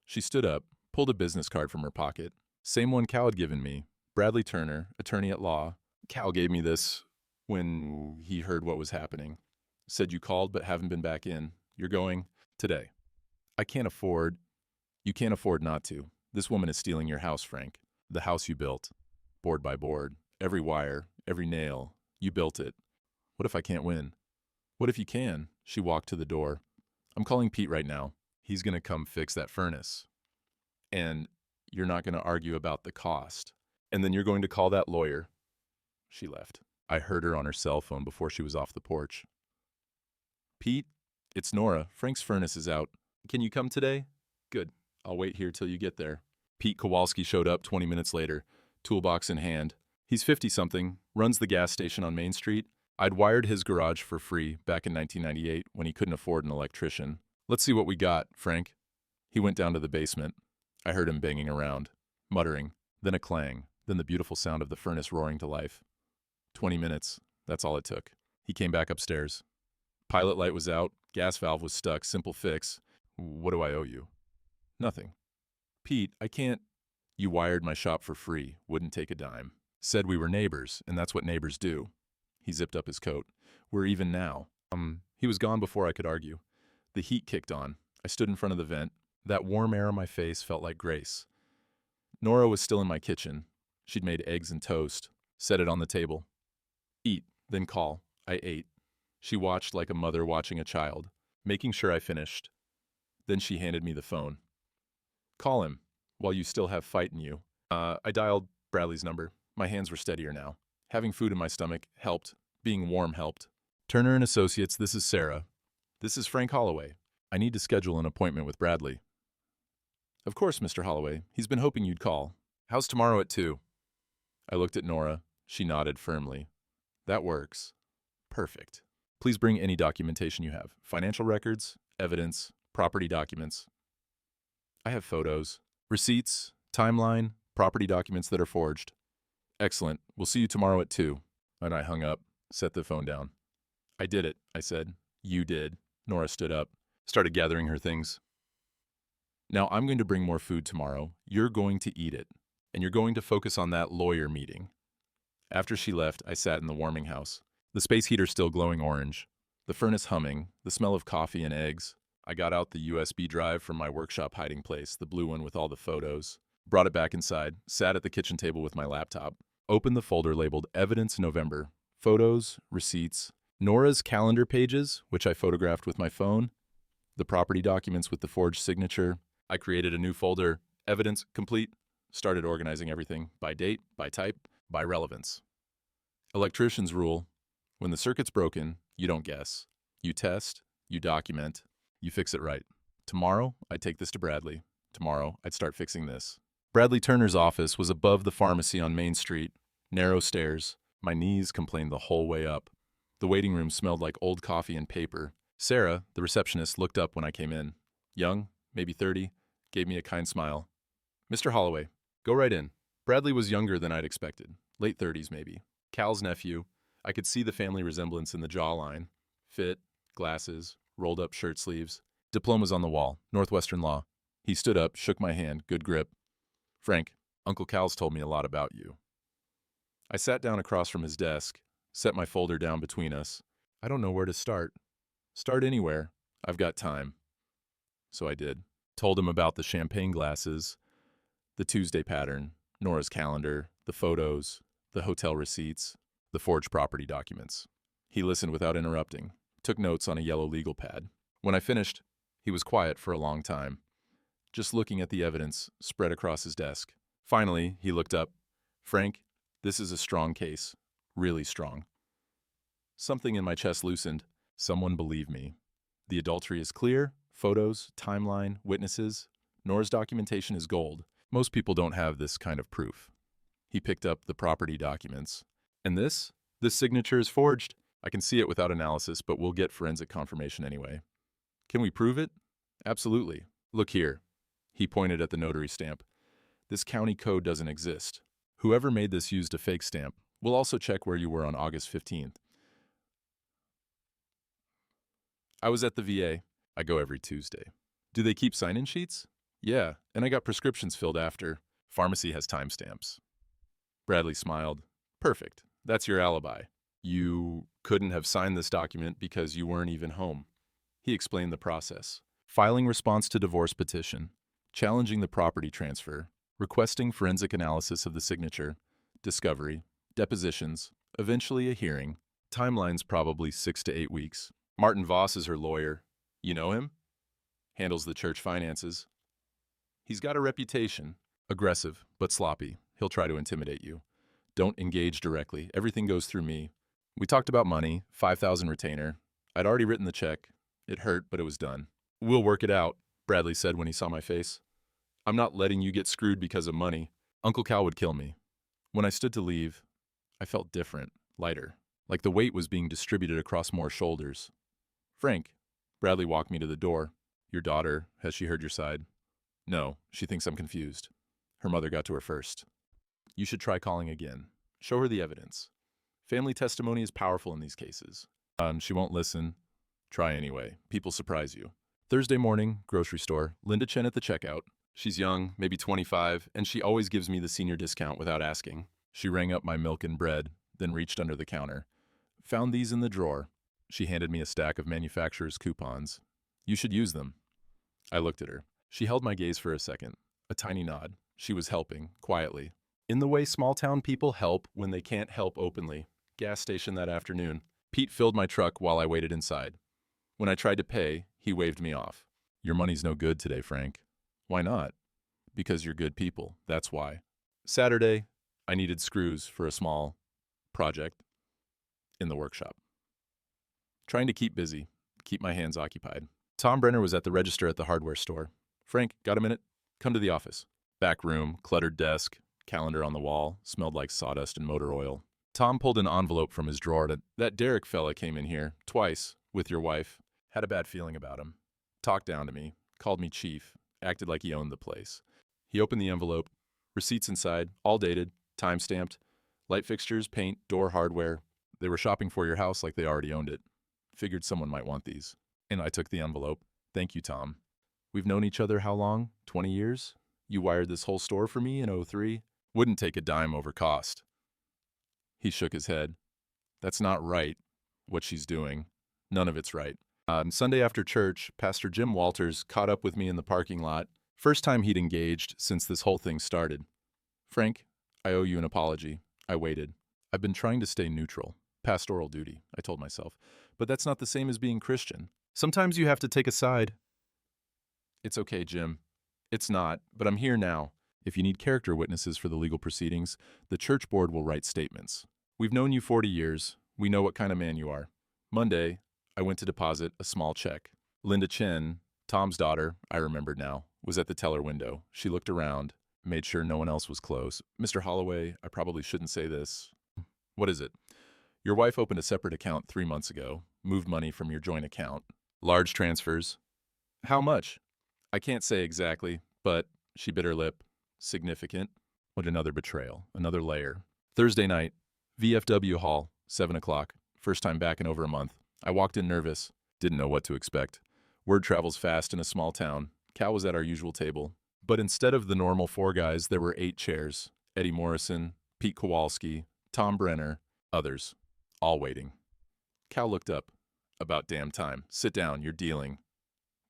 She stood up, pulled a business card from her pocket. Same one Cal had given me. Bradley Turner, attorney at law. Cal gave me this when he heard what was happening. Said you called but haven't been back in. You're going today. You can't afford not to. This woman is stealing your house, Frank. The house you built. Board by board. Every wire, every nail. You built it. What if I can't win? What if you can? She walked to the door. I'm calling Pete right now. He's going to come fix that furnace. And you're not going to argue about the cost. And then you're going to call that lawyer. She left. I heard her on her cell phone before she was off the porch. Pete, it's Nora. Frank's furnace is out. Can you come today? Good. I'll wait here till you get there. Pete Kowalski showed up 20 minutes later, toolbox in hand. He's 50-something, runs the gas station on Main Street. I'd wired his garage for free back in 1998 when he couldn't afford an electrician. Let's see what we got, Frank. He went down to the basement. I heard him banging around, muttering, then a clang, then the beautiful sound of the furnace roaring to life. 20 minutes, that's all it took. He came back upstairs. Pilot light was out, gas valve was stuck, simple fix. What do I owe you? Nothing. Pete, I can't. You wired my shop for free, wouldn't take a dime. Said we were neighbors, and that's what neighbors do. He zipped up his coat. We're even now. He was gone before I could argue. The heat kicked on. I stood in front of the vent. That warm air on my face felt like grace. Nora was still in my kitchen. She'd made eggs and toast. Set it on the table. Eat, then call. I ate. She watched like a mother watching a child, making sure I finished. Then she handed me the phone. Call him, while you still have fight in you. I dialed Bradley's number. My hands were steadier now. Having food in my stomach helped. Being warm helped. Turner and Associates, this is Sarah. This is Frank Holloway. I need to schedule an appointment with Bradley. Of course, Mr. Holloway. He's been hoping you'd call. How's tomorrow at 2? I looked at Nora. She nodded firmly. That works. Perfect. Please bring any documentation you have. Financial records, evidence, property documents. I have photos, receipts, timeline, property documents that are forged. Excellent. We'll see you tomorrow at 2. And I hung up, set the phone down. I did it, I said. You did. Nora stood up, started gathering her things. Now I'm going to bring more food tomorrow. You're going to eat it. And you're going to focus on that lawyer meeting. After she left, I sat in the warming house. The space heater still glowing orange. The furnace humming. The smell of coffee and eggs. I got out the USB drive from my workshop hiding place, the blue one with all the photos. Brought it back inside. Sat at the kitchen table with my laptop. Opened the folder labeled Evidence November. Photos, receipts, Nora's calendar pages, which I photographed with my phone, the property documents with the forged signature. I created a new folder, Evidence Complete, started organizing everything by date, by type, by relevance. Electrician's rule: when the circuit's broken, you don't guess. You test, you document, you fix it right. Tomorrow, I'd take this to Bradley. Tomorrow, I'd start fixing this. Bradley Turner's office was above the pharmacy on Main Street, narrow stairs. My knees complained the whole way up. The waiting room smelled like old coffee and paper. Sarah, the receptionist, looked up when I came in. Young, maybe 30, gave me a kind smile. Mr. Holloway, go right in. Bradley was younger than I'd expected, late 30s maybe. Cal's nephew. I could see the family resemblance in the jawline. Fit, glasses, rolled up shirt sleeves. Diplomas on the wall, Northwestern Law. He stood up, shook my hand, good grip. Frank, Uncle Cal's told me a lot about you. I sat down across from his desk, set my folder down between us. I don't know where to start. Start anywhere. I've got time. So I did. Told him about the champagne glasses, the Tuesday pattern, Nora's calendar, the photos, the hotel receipts, the forged property documents. He listened without interrupting, took notes on a yellow legal pad. When I finished, he was quiet for a long time, just looking at the evidence spread across his desk. Finally, he looked up. Frank, this is a strong case. Really strong. Something in my chest loosened. Someone believe me. The adultery is clear. Photos, timeline, witnesses. Nora's documentation is gold. Most people don't have this kind of proof. He picked up the property documents. And this? This signature is forged. I can see it without analysis, but we'll get forensic confirmation anyway. Can we prove it? Absolutely. Look here. He pointed at the notary stamp. This county code doesn't exist. Whoever made this used a fake stamp. We'll also check where you were on August 15th. I was at the VA. I go every Tuesday. Do they keep sign-in sheets? Yeah, and I got prescriptions filled after. Pharmacy has timestamps. Bradley smiled. Perfect. That's your alibi. You couldn't have signed this document because you weren't even home. He explained the process. Filing response to divorce petition, challenging the property transfer, requesting forensic analysis of the signature, discovery, depositions, eventually a hearing. Timeline's probably 6 to 8 weeks. Martin Voss is her lawyer. You know him? Handles the church finances. He's got a reputation. Aggressive, but sloppy. He'll try to intimidate you. Don't engage directly. Everything goes through me. We talked about money, $5,000 retainer. I'd already written the check. It hurt, but it was done. We'll work it out, Bradley said when he saw my face. I'm not letting you get screwed because of money. Uncle Cal would kill me. When I stood to leave, I felt different, lighter, like the weight was being distributed across more shoulders. Frank, Bradley walked me to the door. Your daughter, has she heard your side? No, she thinks I'm confused. Her mother got to her first. You should try calling again. Show her the evidence. Family testimony is powerful in these cases. She won't listen. Try anyway. People surprise you. Thursday morning, grocery store. Linda Chen at the checkout. She's young, maybe 25, and she always gives me the senior discount without asking. She rang up my milk and bread, then reached under the counter. Found these in the drawer. She handed me a stack of manufacturer's coupons. You should use them. I looked at her. She held my gaze for a second. A tiny nod. She was helping, quietly. In the way small-town people help when they can't help openly. Gas station that afternoon. Pete filled my truck while I waited inside. When I tried to pay, he waved me off. Your money's no good today, Frank. Why not? Because you're good people, that's why. Saturday, I needed screws for a small project in the workshop. Trying to keep busy, keep my hands occupied. Tom Brenner was at the register at the hardware store. Frank, got a minute? Come to the office. Back room, cluttered desk, calendar on the wall, smelled like sawdust and motor oil. Tom pulled an envelope from his drawer. That Derek fella came in here, twice, with your wife. Had a bad feeling about him. Talked down to me, called me chief, acted like he owned the place. He opened the envelope. Receipts inside, all dated, time-stamped. Light fixtures, paint, door hardware. They were shopping for your house like they already owned it. Figured someone might want these. And I took the envelope. Thank you, Tom. We've known each other how long? 20 years? You wired this whole store for me in '03? Wouldn't take a dime over cost. He shook his head. That's not right, what she's doing. None of it's right. On Sunday after church, Pastor Jim Walters caught up with me in the parking lot. First time he'd engaged since this whole thing started. Frank, I owe you an apology. I waited. I've been trying to stay neutral. Pastoral duty, I told myself. But that's not the same as being Christian. Sometimes you have to take a side. It's okay, Jim. It's not, but I'm here now. If you need character witnesses for the legal proceedings, the church board will write statements. We've known you 40 years. We know what kind of man you are. Monday, I went to deposit a small check. Linda Chen, Tom's daughter, I remembered now, was at the teller window. She looked around, made sure no one else was close. Mr. Holloway, I probably shouldn't say this. What is it? Your wife opened a separate account 3 months ago, moved money from your joint account. Large transfers. How much? I can't say exactly, but she bit her lip. Significant. What another betrayal, another layer. Thursday night, VFW Hall, 7 o'clock. First time back in over a month. I walked in nervous. Didn't know what to expect. Word travels fast in a small town. Cal was at our usual table. But instead of the normal 4 guys, there were 8 chairs. Eddie Morrison, Pete Kowalski, Tom Brenner, others. All waiting. Cal looked up. About damn time. Sit down, you're dealing.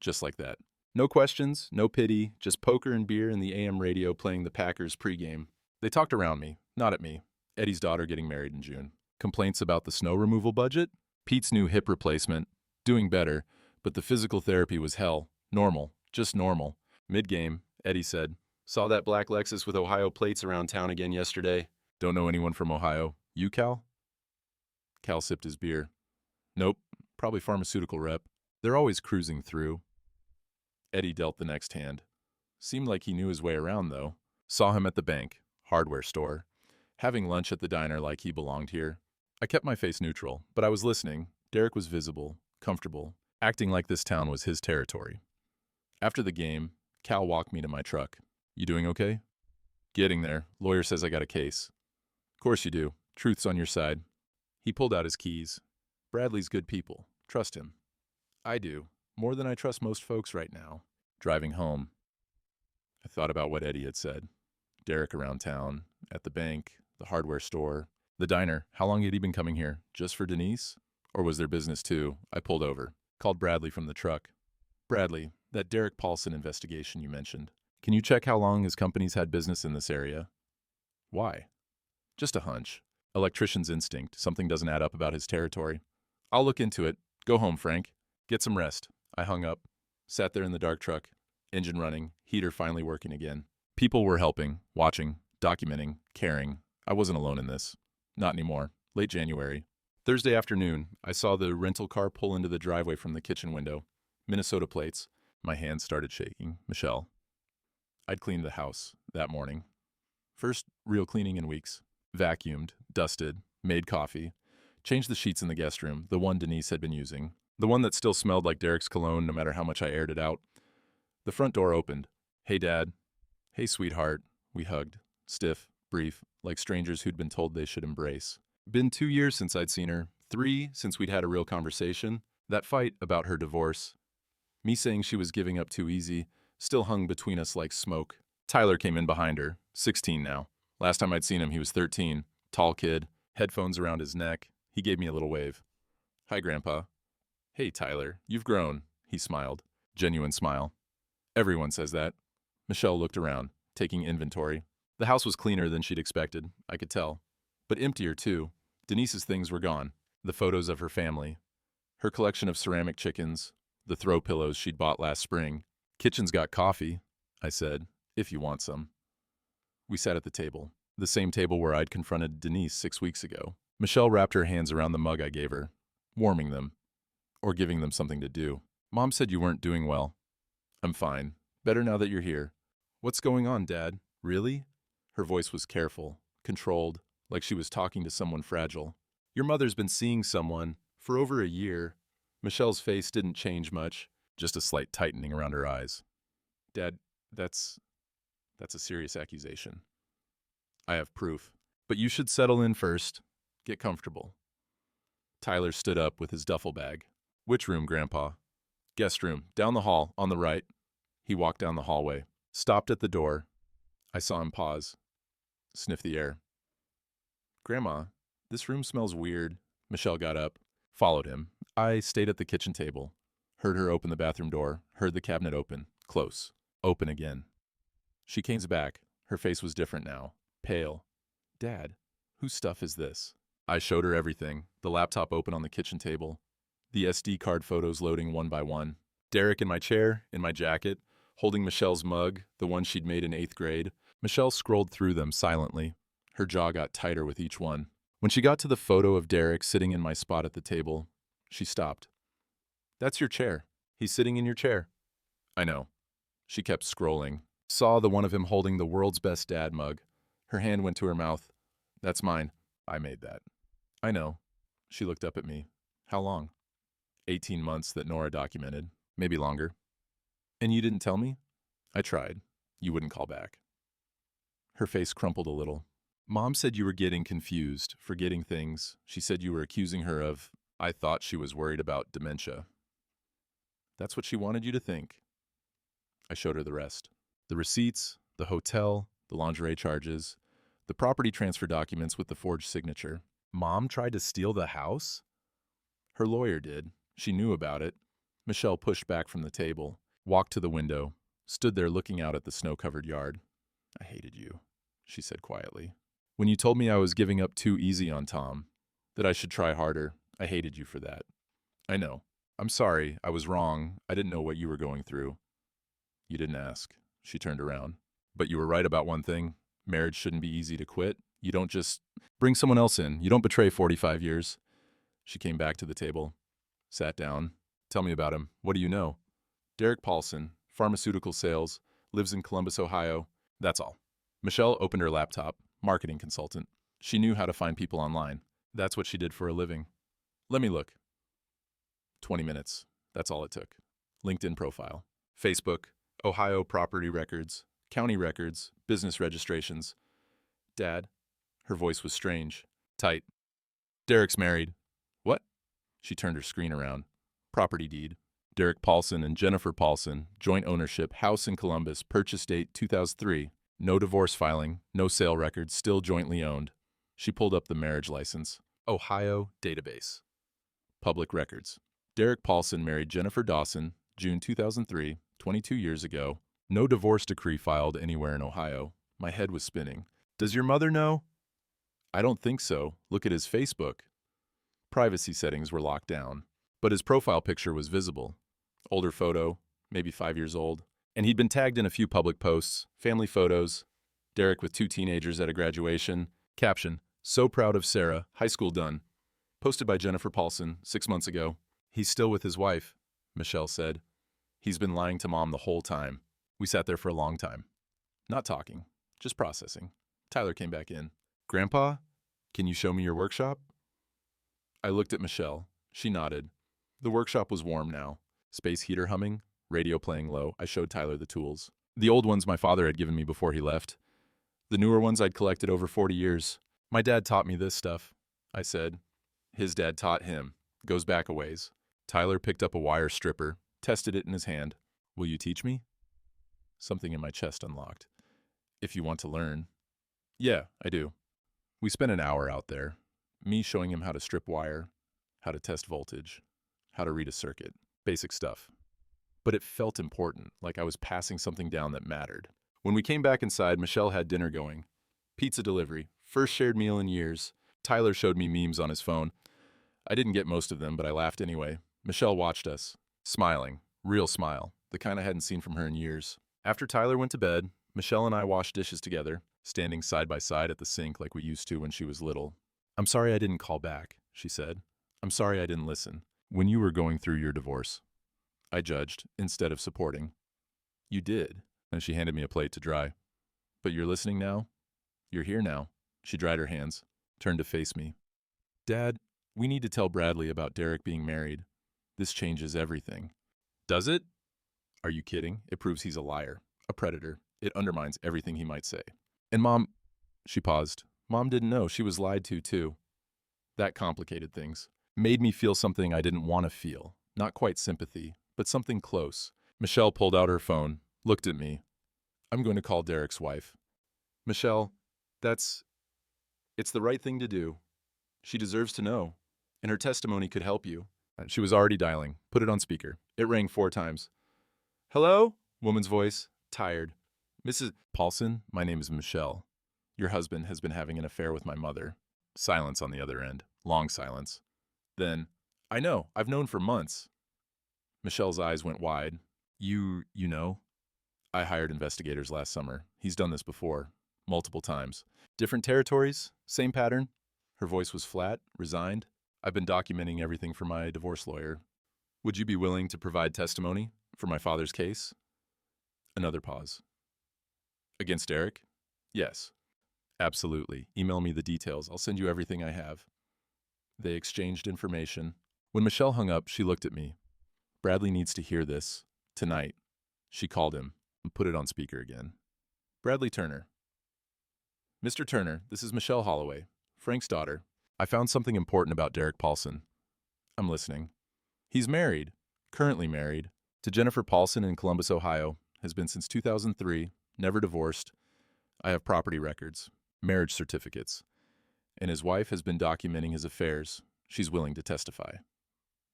Just like that. No questions, no pity, just poker and beer and the AM radio playing the Packers pregame. They talked around me, not at me. Eddie's daughter getting married in June. Complaints about the snow removal budget? Pete's new hip replacement. Doing better, but the physical therapy was hell. Normal, just normal. Mid-game, Eddie said, saw that black Lexus with Ohio plates around town again yesterday. Don't know anyone from Ohio. You, Cal? Cal sipped his beer. Nope, probably pharmaceutical rep. They're always cruising through. Eddie dealt the next hand. Seemed like he knew his way around, though. Saw him at the bank, hardware store. Having lunch at the diner like he belonged here. I kept my face neutral, but I was listening. Derek was visible, comfortable, acting like this town was his territory. After the game, Cal walked me to my truck. You doing okay? Getting there. Lawyer says I got a case. Course you do. Truth's on your side. He pulled out his keys. Bradley's good people. Trust him. I do. More than I trust most folks right now. Driving home, I thought about what Eddie had said. Derek around town, at the bank, the hardware store, the diner. How long had he been coming here? Just for Denise? Or was there business too? I pulled over. Called Bradley from the truck. Bradley, that Derek Paulson investigation you mentioned. Can you check how long his company's had business in this area? Why? Just a hunch. Electrician's instinct. Something doesn't add up about his territory. I'll look into it. Go home, Frank. Get some rest. I hung up, sat there in the dark truck, engine running, heater finally working again. People were helping, watching, documenting, caring. I wasn't alone in this. Not anymore. Late January. Thursday afternoon, I saw the rental car pull into the driveway from the kitchen window. Minnesota plates. My hands started shaking. Michelle. I'd cleaned the house that morning. First real cleaning in weeks. Vacuumed, dusted, made coffee, changed the sheets in the guest room, the one Denise had been using. The one that still smelled like Derek's cologne no matter how much I aired it out. The front door opened. Hey, Dad. Hey, sweetheart. We hugged. Stiff, brief, like strangers who'd been told they should embrace. Been 2 years since I'd seen her. 3 since we'd had a real conversation. That fight about her divorce. Me saying she was giving up too easy, still hung between us like smoke. Tyler came in behind her. 16 now. Last time I'd seen him, he was 13. Tall kid. Headphones around his neck. He gave me a little wave. Hi, Grandpa. Hey, Tyler, you've grown, he smiled. Genuine smile. Everyone says that. Michelle looked around, taking inventory. The house was cleaner than she'd expected, I could tell. But emptier, too. Denise's things were gone. The photos of her family. Her collection of ceramic chickens. The throw pillows she'd bought last spring. Kitchen's got coffee, I said, if you want some. We sat at the table. The same table where I'd confronted Denise 6 weeks ago. Michelle wrapped her hands around the mug I gave her, warming them. Or giving them something to do. Mom said you weren't doing well. I'm fine. Better now that you're here. What's going on, Dad? Really? Her voice was careful, controlled, like she was talking to someone fragile. Your mother's been seeing someone for over a year. Michelle's face didn't change much, just a slight tightening around her eyes. Dad, that's a serious accusation. I have proof. But you should settle in first. Get comfortable. Tyler stood up with his duffel bag. Which room, Grandpa? Guest room, down the hall, on the right. He walked down the hallway, stopped at the door. I saw him pause, sniff the air. Grandma, this room smells weird. Michelle got up, followed him. I stayed at the kitchen table, heard her open the bathroom door, heard the cabinet open, close, open again. She came back. Her face was different now, pale. Dad, whose stuff is this? I showed her everything, the laptop open on the kitchen table, the SD card photos loading one by one. Derek in my chair, in my jacket, holding Michelle's mug, the one she'd made in 8th grade. Michelle scrolled through them silently. Her jaw got tighter with each one. When she got to the photo of Derek sitting in my spot at the table, she stopped. That's your chair. He's sitting in your chair. I know. She kept scrolling. Saw the one of him holding the world's best dad mug. Her hand went to her mouth. That's mine. I made that. I know. She looked up at me. How long? 18 months that Nora documented. Maybe longer. And you didn't tell me? I tried. You wouldn't call back. Her face crumpled a little. Mom said you were getting confused, forgetting things. She said you were accusing her of, I thought she was worried about dementia. That's what she wanted you to think. I showed her the rest. The receipts, the hotel, the lingerie charges, the property transfer documents with the forged signature. Mom tried to steal the house? Her lawyer did. She knew about it. Michelle pushed back from the table, walked to the window, stood there looking out at the snow-covered yard. I hated you, she said quietly. When you told me I was giving up too easy on Tom, that I should try harder, I hated you for that. I know. I'm sorry. I was wrong. I didn't know what you were going through. You didn't ask. She turned around. But you were right about one thing. Marriage shouldn't be easy to quit. You don't just bring someone else in. You don't betray 45 years. She came back to the table, sat down. Tell me about him. What do you know? Derek Paulson, pharmaceutical sales, lives in Columbus, Ohio. That's all. Michelle opened her laptop, marketing consultant. She knew how to find people online. That's what she did for a living. Let me look. 20 minutes. That's all it took. LinkedIn profile. Facebook, Ohio property records, county records, business registrations. Dad. Her voice was strange, tight. Derek's married. What? She turned her screen around. Property deed. Derek Paulson and Jennifer Paulson, joint ownership, house in Columbus, purchase date 2003. No divorce filing, no sale records, still jointly owned. She pulled up the marriage license. Ohio database. Public records. Derek Paulson married Jennifer Dawson, June 2003, 22 years ago. No divorce decree filed anywhere in Ohio. My head was spinning. Does your mother know? I don't think so. Look at his Facebook. Privacy settings were locked down, but his profile picture was visible. Older photo, maybe 5 years old. And he'd been tagged in a few public posts, family photos, Derek with 2 teenagers at a graduation. Caption, so proud of Sarah, high school done. Posted by Jennifer Paulson 6 months ago. He's still with his wife, Michelle said. He's been lying to Mom the whole time. We sat there for a long time. Not talking, just processing. Tyler came back in. Grandpa, can you show me your workshop? I looked at Michelle. She nodded. The workshop was warm now. Space heater humming, radio playing low. I showed Tyler the tools. The old ones my father had given me before he left. The newer ones I'd collected over 40 years. My dad taught me this stuff, I said. His dad taught him. Goes back a ways. Tyler picked up a wire stripper, tested it in his hand. Will you teach me? Something in my chest unlocked. If you want to learn. Yeah, I do. We spent an hour out there. Me showing him how to strip wire, how to test voltage, how to read a circuit. Basic stuff. But it felt important, like I was passing something down that mattered. When we came back inside, Michelle had dinner going. Pizza delivery. First shared meal in years. Tyler showed me memes on his phone. I didn't get most of them, but I laughed anyway. Michelle watched us, smiling. Real smile. The kind I hadn't seen from her in years. After Tyler went to bed, Michelle and I washed dishes together, standing side by side at the sink like we used to when she was little. I'm sorry I didn't call back, she said. I'm sorry I didn't listen. When you were going through your divorce, I judged instead of supporting. You did, and she handed me a plate to dry. But you're listening now? You're here now. She dried her hands, turned to face me. Dad, we need to tell Bradley about Derek being married. This changes everything. Does it? Are you kidding? It proves he's a liar, a predator. It undermines everything he might say. And Mom, she paused. Mom didn't know. She was lied to, too. That complicated things. Made me feel something I didn't want to feel. Not quite sympathy, but something close. Michelle pulled out her phone, looked at me. I'm going to call Derek's wife. Michelle, it's the right thing to do. She deserves to know, and her testimony could help you. She was already dialing. Put it on speaker. It rang 4 times. Hello? Woman's voice, tired. Mrs. Paulson, my name is Michelle. Your husband has been having an affair with my mother. Silence on the other end. Long silence. Then, I know, I've known for months. Michelle's eyes went wide. You know? I hired investigators last summer. He's done this before. Multiple times. Different territories? Same pattern? Her voice was flat, resigned. I've been documenting everything for my divorce lawyer. Would you be willing to provide testimony for my father's case? Another pause. Against Derek? Yes. Absolutely. Email me the details. I'll send you everything I have. They exchanged information. When Michelle hung up, she looked at me. Bradley needs to hear this. Tonight. She called him and put it on speaker again. Bradley Turner. Mr. Turner, this is Michelle Holloway, Frank's daughter. I found something important about Derek Paulson. I'm listening. He's married, currently married, to Jennifer Paulson in Columbus, Ohio, has been since 2003, never divorced. I have property records, marriage certificates, and his wife has been documenting his affairs. She's willing to testify.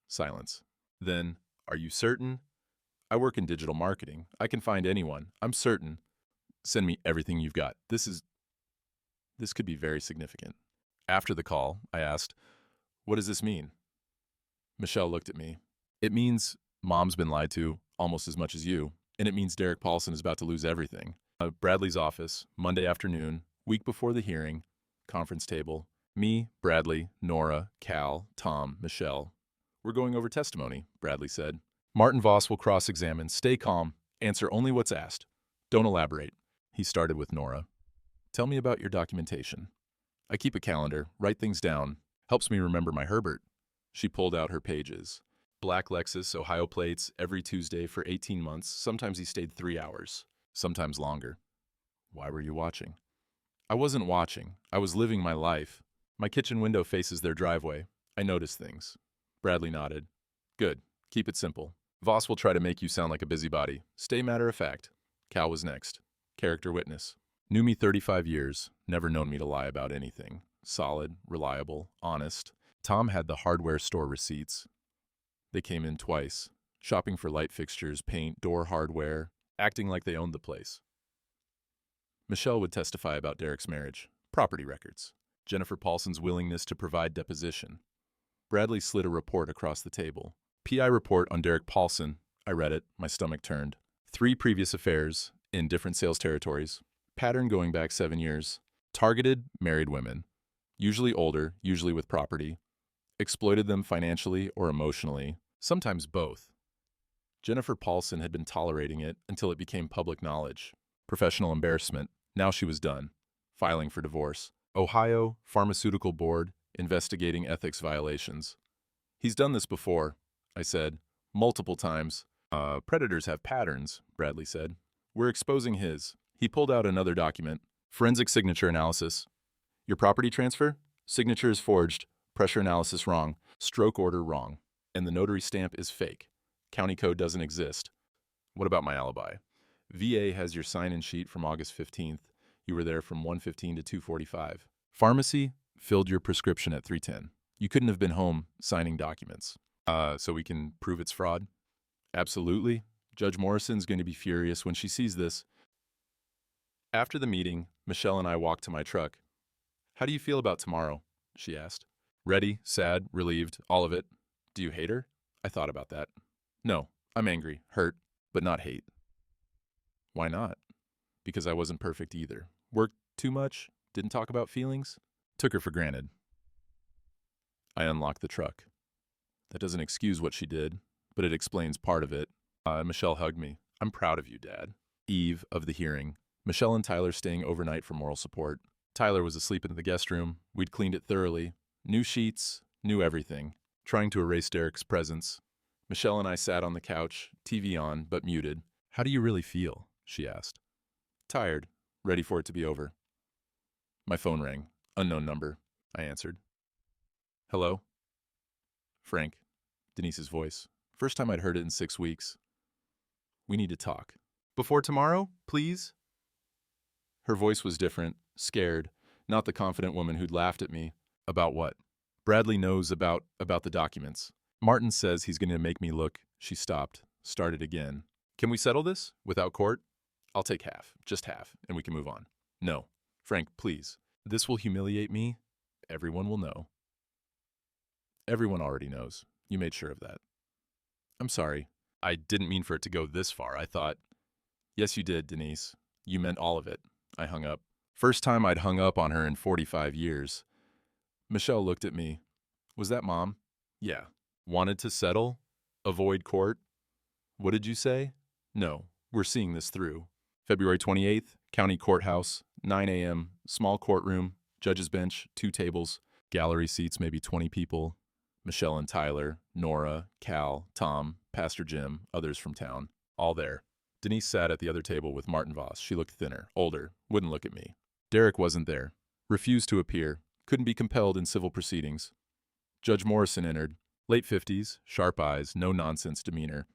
Silence. Then, are you certain? I work in digital marketing. I can find anyone. I'm certain. Send me everything you've got. This could be very significant. After the call, I asked, what does this mean? Michelle looked at me. It means Mom's been lied to almost as much as you, and it means Derek Paulson is about to lose everything. Bradley's office, Monday afternoon, week before the hearing, conference table. Me, Bradley, Nora, Cal, Tom, Michelle. We're going over testimony, Bradley said. Martin Voss will cross-examine. Stay calm. Answer only what's asked. Don't elaborate. He started with Nora. Tell me about your documentation. I keep a calendar, write things down. Helps me remember my Herbert. She pulled out her pages. Black Lexus, Ohio plates, every Tuesday for 18 months. Sometimes he stayed 3 hours. Sometimes longer. Why were you watching? I wasn't watching. I was living my life. My kitchen window faces their driveway. I noticed things. Bradley nodded. Good. Keep it simple. Voss will try to make you sound like a busybody. Stay matter of fact. Cal was next. Character witness. Knew me 35 years. Never known me to lie about anything. Solid, reliable, honest. Tom had the hardware store receipts. They came in twice. Shopping for light fixtures, paint, door hardware. Acting like they owned the place. Michelle would testify about Derek's marriage. Property records. Jennifer Paulson's willingness to provide deposition. Bradley slid a report across the table. PI report on Derek Paulson. I read it. My stomach turned. 3 previous affairs in different sales territories. Pattern going back 7 years. Targeted married women. Usually older, usually with property. Exploited them financially or emotionally. Sometimes both. Jennifer Paulson had been tolerating it until it became public knowledge. Professional embarrassment. Now she was done. Filing for divorce. Ohio Pharmaceutical Board investigating ethics violations. He's done this before, I said. Multiple times. Predators have patterns, Bradley said. We're exposing his. He pulled out another document. Forensic signature analysis. Your property transfer? Signature is forged. Pressure analysis wrong. Stroke order wrong. And the notary stamp is fake. County code doesn't exist. What about my alibi? VA has your sign-in sheet from August 15th. You were there from 1:15 to 2:45. Pharmacy filled your prescription at 3:10. You couldn't have been home signing documents. So we can prove it's fraud? Absolutely. Judge Morrison's going to be furious when she sees this. After the meeting, Michelle and I walked to my truck. How do you feel about tomorrow? She asked. Ready, sad, relieved, all of it. Do you hate her? I thought about that. No, I'm angry, hurt, but not hate. Why not? Because I wasn't perfect either. Worked too much, didn't talk about feelings, took her for granted. I unlocked the truck. That doesn't excuse what she did, but it explains part of it. Michelle hugged me. I'm proud of you, Dad. Eve of the hearing. Michelle and Tyler staying overnight for moral support. Tyler was asleep in the guest room. We'd cleaned it thoroughly. New sheets, new everything. Trying to erase Derek's presence. Michelle and I sat on the couch, TV on, but muted. How do you really feel? She asked. Tired. Ready for it to be over. My phone rang. Unknown number. I answered. Hello? Frank. Denise's voice. First time I'd heard it in 6 weeks. We need to talk. Before tomorrow, please? Her voice was different, scared, not the confident woman who'd laughed at me. About what? Bradley knows about the documents. Martin says he's going to make me look. She stopped, started again. Can we settle this? Without court? I'll take half, just half, and we can move on. No. Frank, please. This will humiliate me. Everyone will know. Everyone already knows. You made sure of that. I'm sorry. I didn't mean for it to go this far. I thought... Yes, you did, Denise. You meant all of it. I hung up. First time I'd hung up on her in 45 years. Michelle looked at me. Was that Mom? Yeah. Wanted to settle? Avoid court? What did you say? No, we're seeing this through. February 28th, County Courthouse, 9 a.m., small courtroom, judge's bench, 2 tables, gallery seats, maybe 20 people. Michelle and Tyler, Nora, Cal, Tom, Pastor Jim, others from town, all there. Denise sat at the other table with Martin Voss. She looked thinner, older, wouldn't look at me. Derek wasn't there. Refused to appear. Couldn't be compelled in civil proceedings. Judge Morrison entered. Late 50s, sharp eyes, no-nonsense demeanor.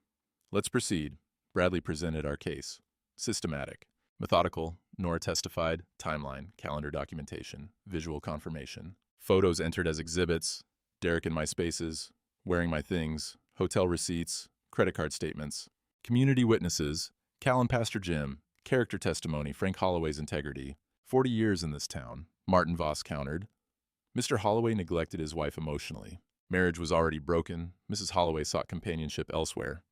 Let's proceed. Bradley presented our case. Systematic. Methodical. Nora testified. Timeline. Calendar documentation. Visual confirmation. Photos entered as exhibits. Derek in my spaces. Wearing my things. Hotel receipts. Credit card statements. Community witnesses. Cal and Pastor Jim. Character testimony. Frank Holloway's integrity. 40 years in this town. Martin Voss countered. Mr. Holloway neglected his wife emotionally. Marriage was already broken. Mrs. Holloway sought companionship elsewhere.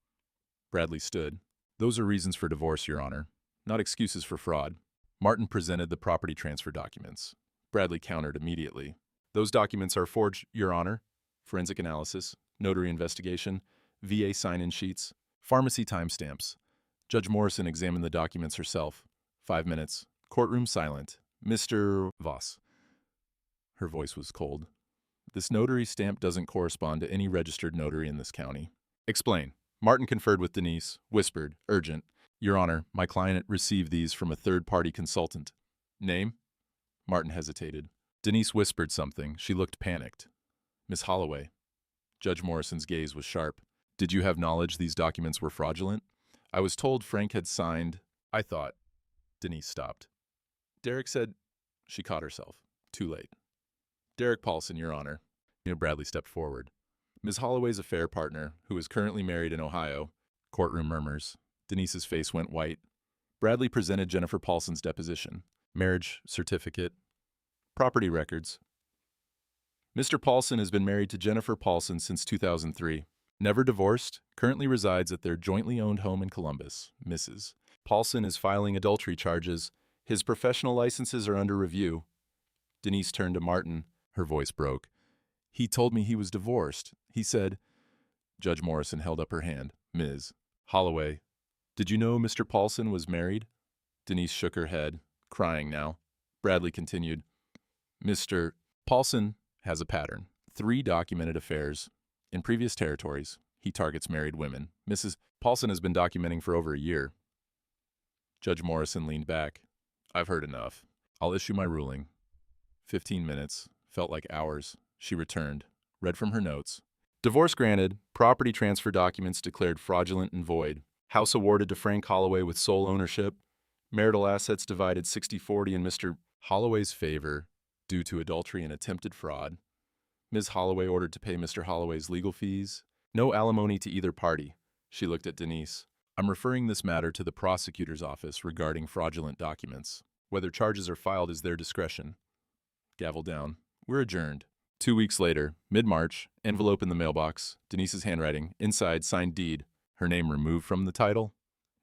Bradley stood. Those are reasons for divorce, Your Honor, not excuses for fraud. Martin presented the property transfer documents. Bradley countered immediately. Those documents are forged, Your Honor. Forensic analysis, notary investigation, VA sign-in sheets, pharmacy timestamps. Judge Morrison examined the documents herself. 5 minutes. Courtroom silent. Mr. Voss. Her voice was cold. This notary stamp doesn't correspond to any registered notary in this county. Explain. Martin conferred with Denise, whispered, urgent. Your Honor, my client received these from a third-party consultant. Name? Martin hesitated. Denise whispered something. She looked panicked. Miss Holloway. Judge Morrison's gaze was sharp. Did you have knowledge these documents were fraudulent? I was told Frank had signed. I thought. Denise stopped. Derek said... She caught herself. Too late. Derek Paulson, Your Honor. Bradley stepped forward. Ms. Holloway's affair partner, who is currently married in Ohio. Courtroom murmurs. Denise's face went white. Bradley presented Jennifer Paulson's deposition. Marriage certificate. Property records. Mr. Paulson has been married to Jennifer Paulson since 2003. Never divorced, currently resides at their jointly owned home in Columbus. Mrs. Paulson is filing adultery charges. His professional licenses are under review. Denise turned to Martin. Her voice broke. He told me he was divorced. He said... Judge Morrison held up her hand. Ms. Holloway, did you know Mr. Paulson was married? Denise shook her head, crying now. Bradley continued. Mr. Paulson has a pattern. 3 documented affairs. In previous territories, he targets married women. Mrs. Paulson has been documenting for over a year. Judge Morrison leaned back. I've heard enough. I'll issue my ruling. 15 minutes. Felt like hours. She returned. Read from her notes. Divorce granted. Property transfer documents declared fraudulent and void. House awarded to Frank Holloway with sole ownership. Marital assets divided 60-40 in Mr. Holloway's favor due to adultery and attempted fraud. Ms. Holloway ordered to pay Mr. Holloway's legal fees. No alimony to either party. She looked at Denise. I'm referring this matter to the prosecutor's office regarding fraudulent documents. Whether charges are filed is their discretion. Gavel down. We're adjourned. 2 weeks later, mid-March, envelope in the mailbox, Denise's handwriting, inside signed deed, her name removed from the title,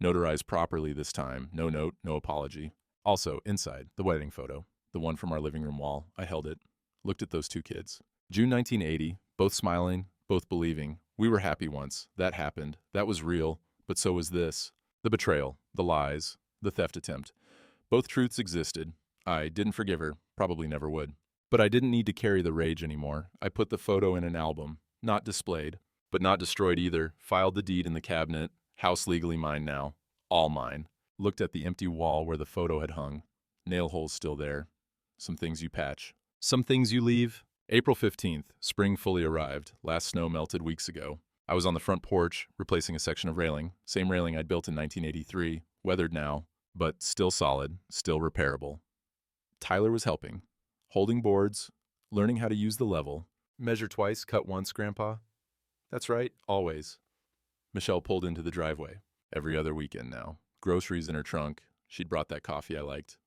notarized properly this time, no note, no apology. Also, inside, the wedding photo, the one from our living room wall. I held it, looked at those 2 kids. June 1980, both smiling, both believing. We were happy once. That happened. That was real. But so was this. The betrayal, the lies, the theft attempt. Both truths existed. I didn't forgive her, probably never would. But I didn't need to carry the rage anymore. I put the photo in an album, not displayed, but not destroyed either. Filed the deed in the cabinet. House legally mine now. All mine. Looked at the empty wall where the photo had hung. Nail holes still there. Some things you patch. Some things you leave. April 15th, spring fully arrived. Last snow melted weeks ago. I was on the front porch, replacing a section of railing. Same railing I'd built in 1983. weathered now, but still solid, still repairable. Tyler was helping, holding boards, learning how to use the level. Measure twice, cut once, Grandpa. That's right, always. Michelle pulled into the driveway. Every other weekend now. Groceries in her trunk. She'd brought that coffee I liked.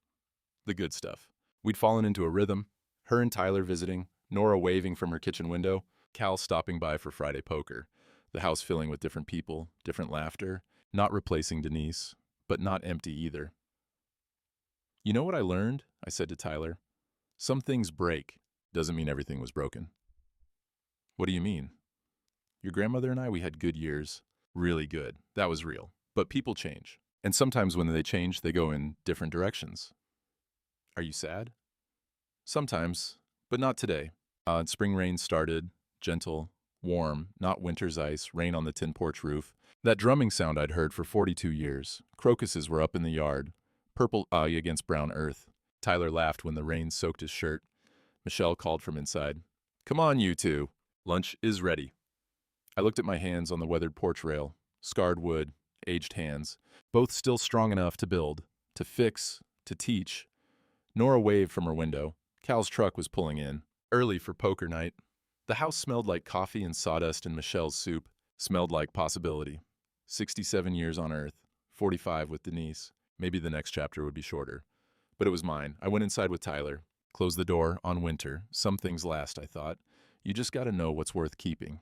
The good stuff. We'd fallen into a rhythm. Her and Tyler visiting, Nora waving from her kitchen window, Cal stopping by for Friday poker. The house filling with different people, different laughter. Not replacing Denise, but not empty either. You know what I learned? I said to Tyler. Some things break. Doesn't mean everything was broken. What do you mean? Your grandmother and I, we had good years. Really good. That was real. But people change. And sometimes when they change, they go in different directions. Are you sad? Sometimes, but not today. Spring rain started, gentle, warm, not winter's ice, rain on the tin porch roof. That drumming sound I'd heard for 42 years. Crocuses were up in the yard, purple eye against brown earth. Tyler laughed when the rain soaked his shirt. Michelle called from inside. Come on, you two. Lunch is ready. I looked at my hands on the weathered porch rail. Scarred wood, aged hands, both still strong enough to build, to fix, to teach. Nora waved from her window. Cal's truck was pulling in, early for poker night. The house smelled like coffee and sawdust and Michelle's soup. Smelled like possibility. 67 years on Earth, 45 with Denise. Maybe the next chapter would be shorter. But it was mine. I went inside with Tyler. Closed the door on winter. Some things last, I thought. You just gotta know what's worth keeping.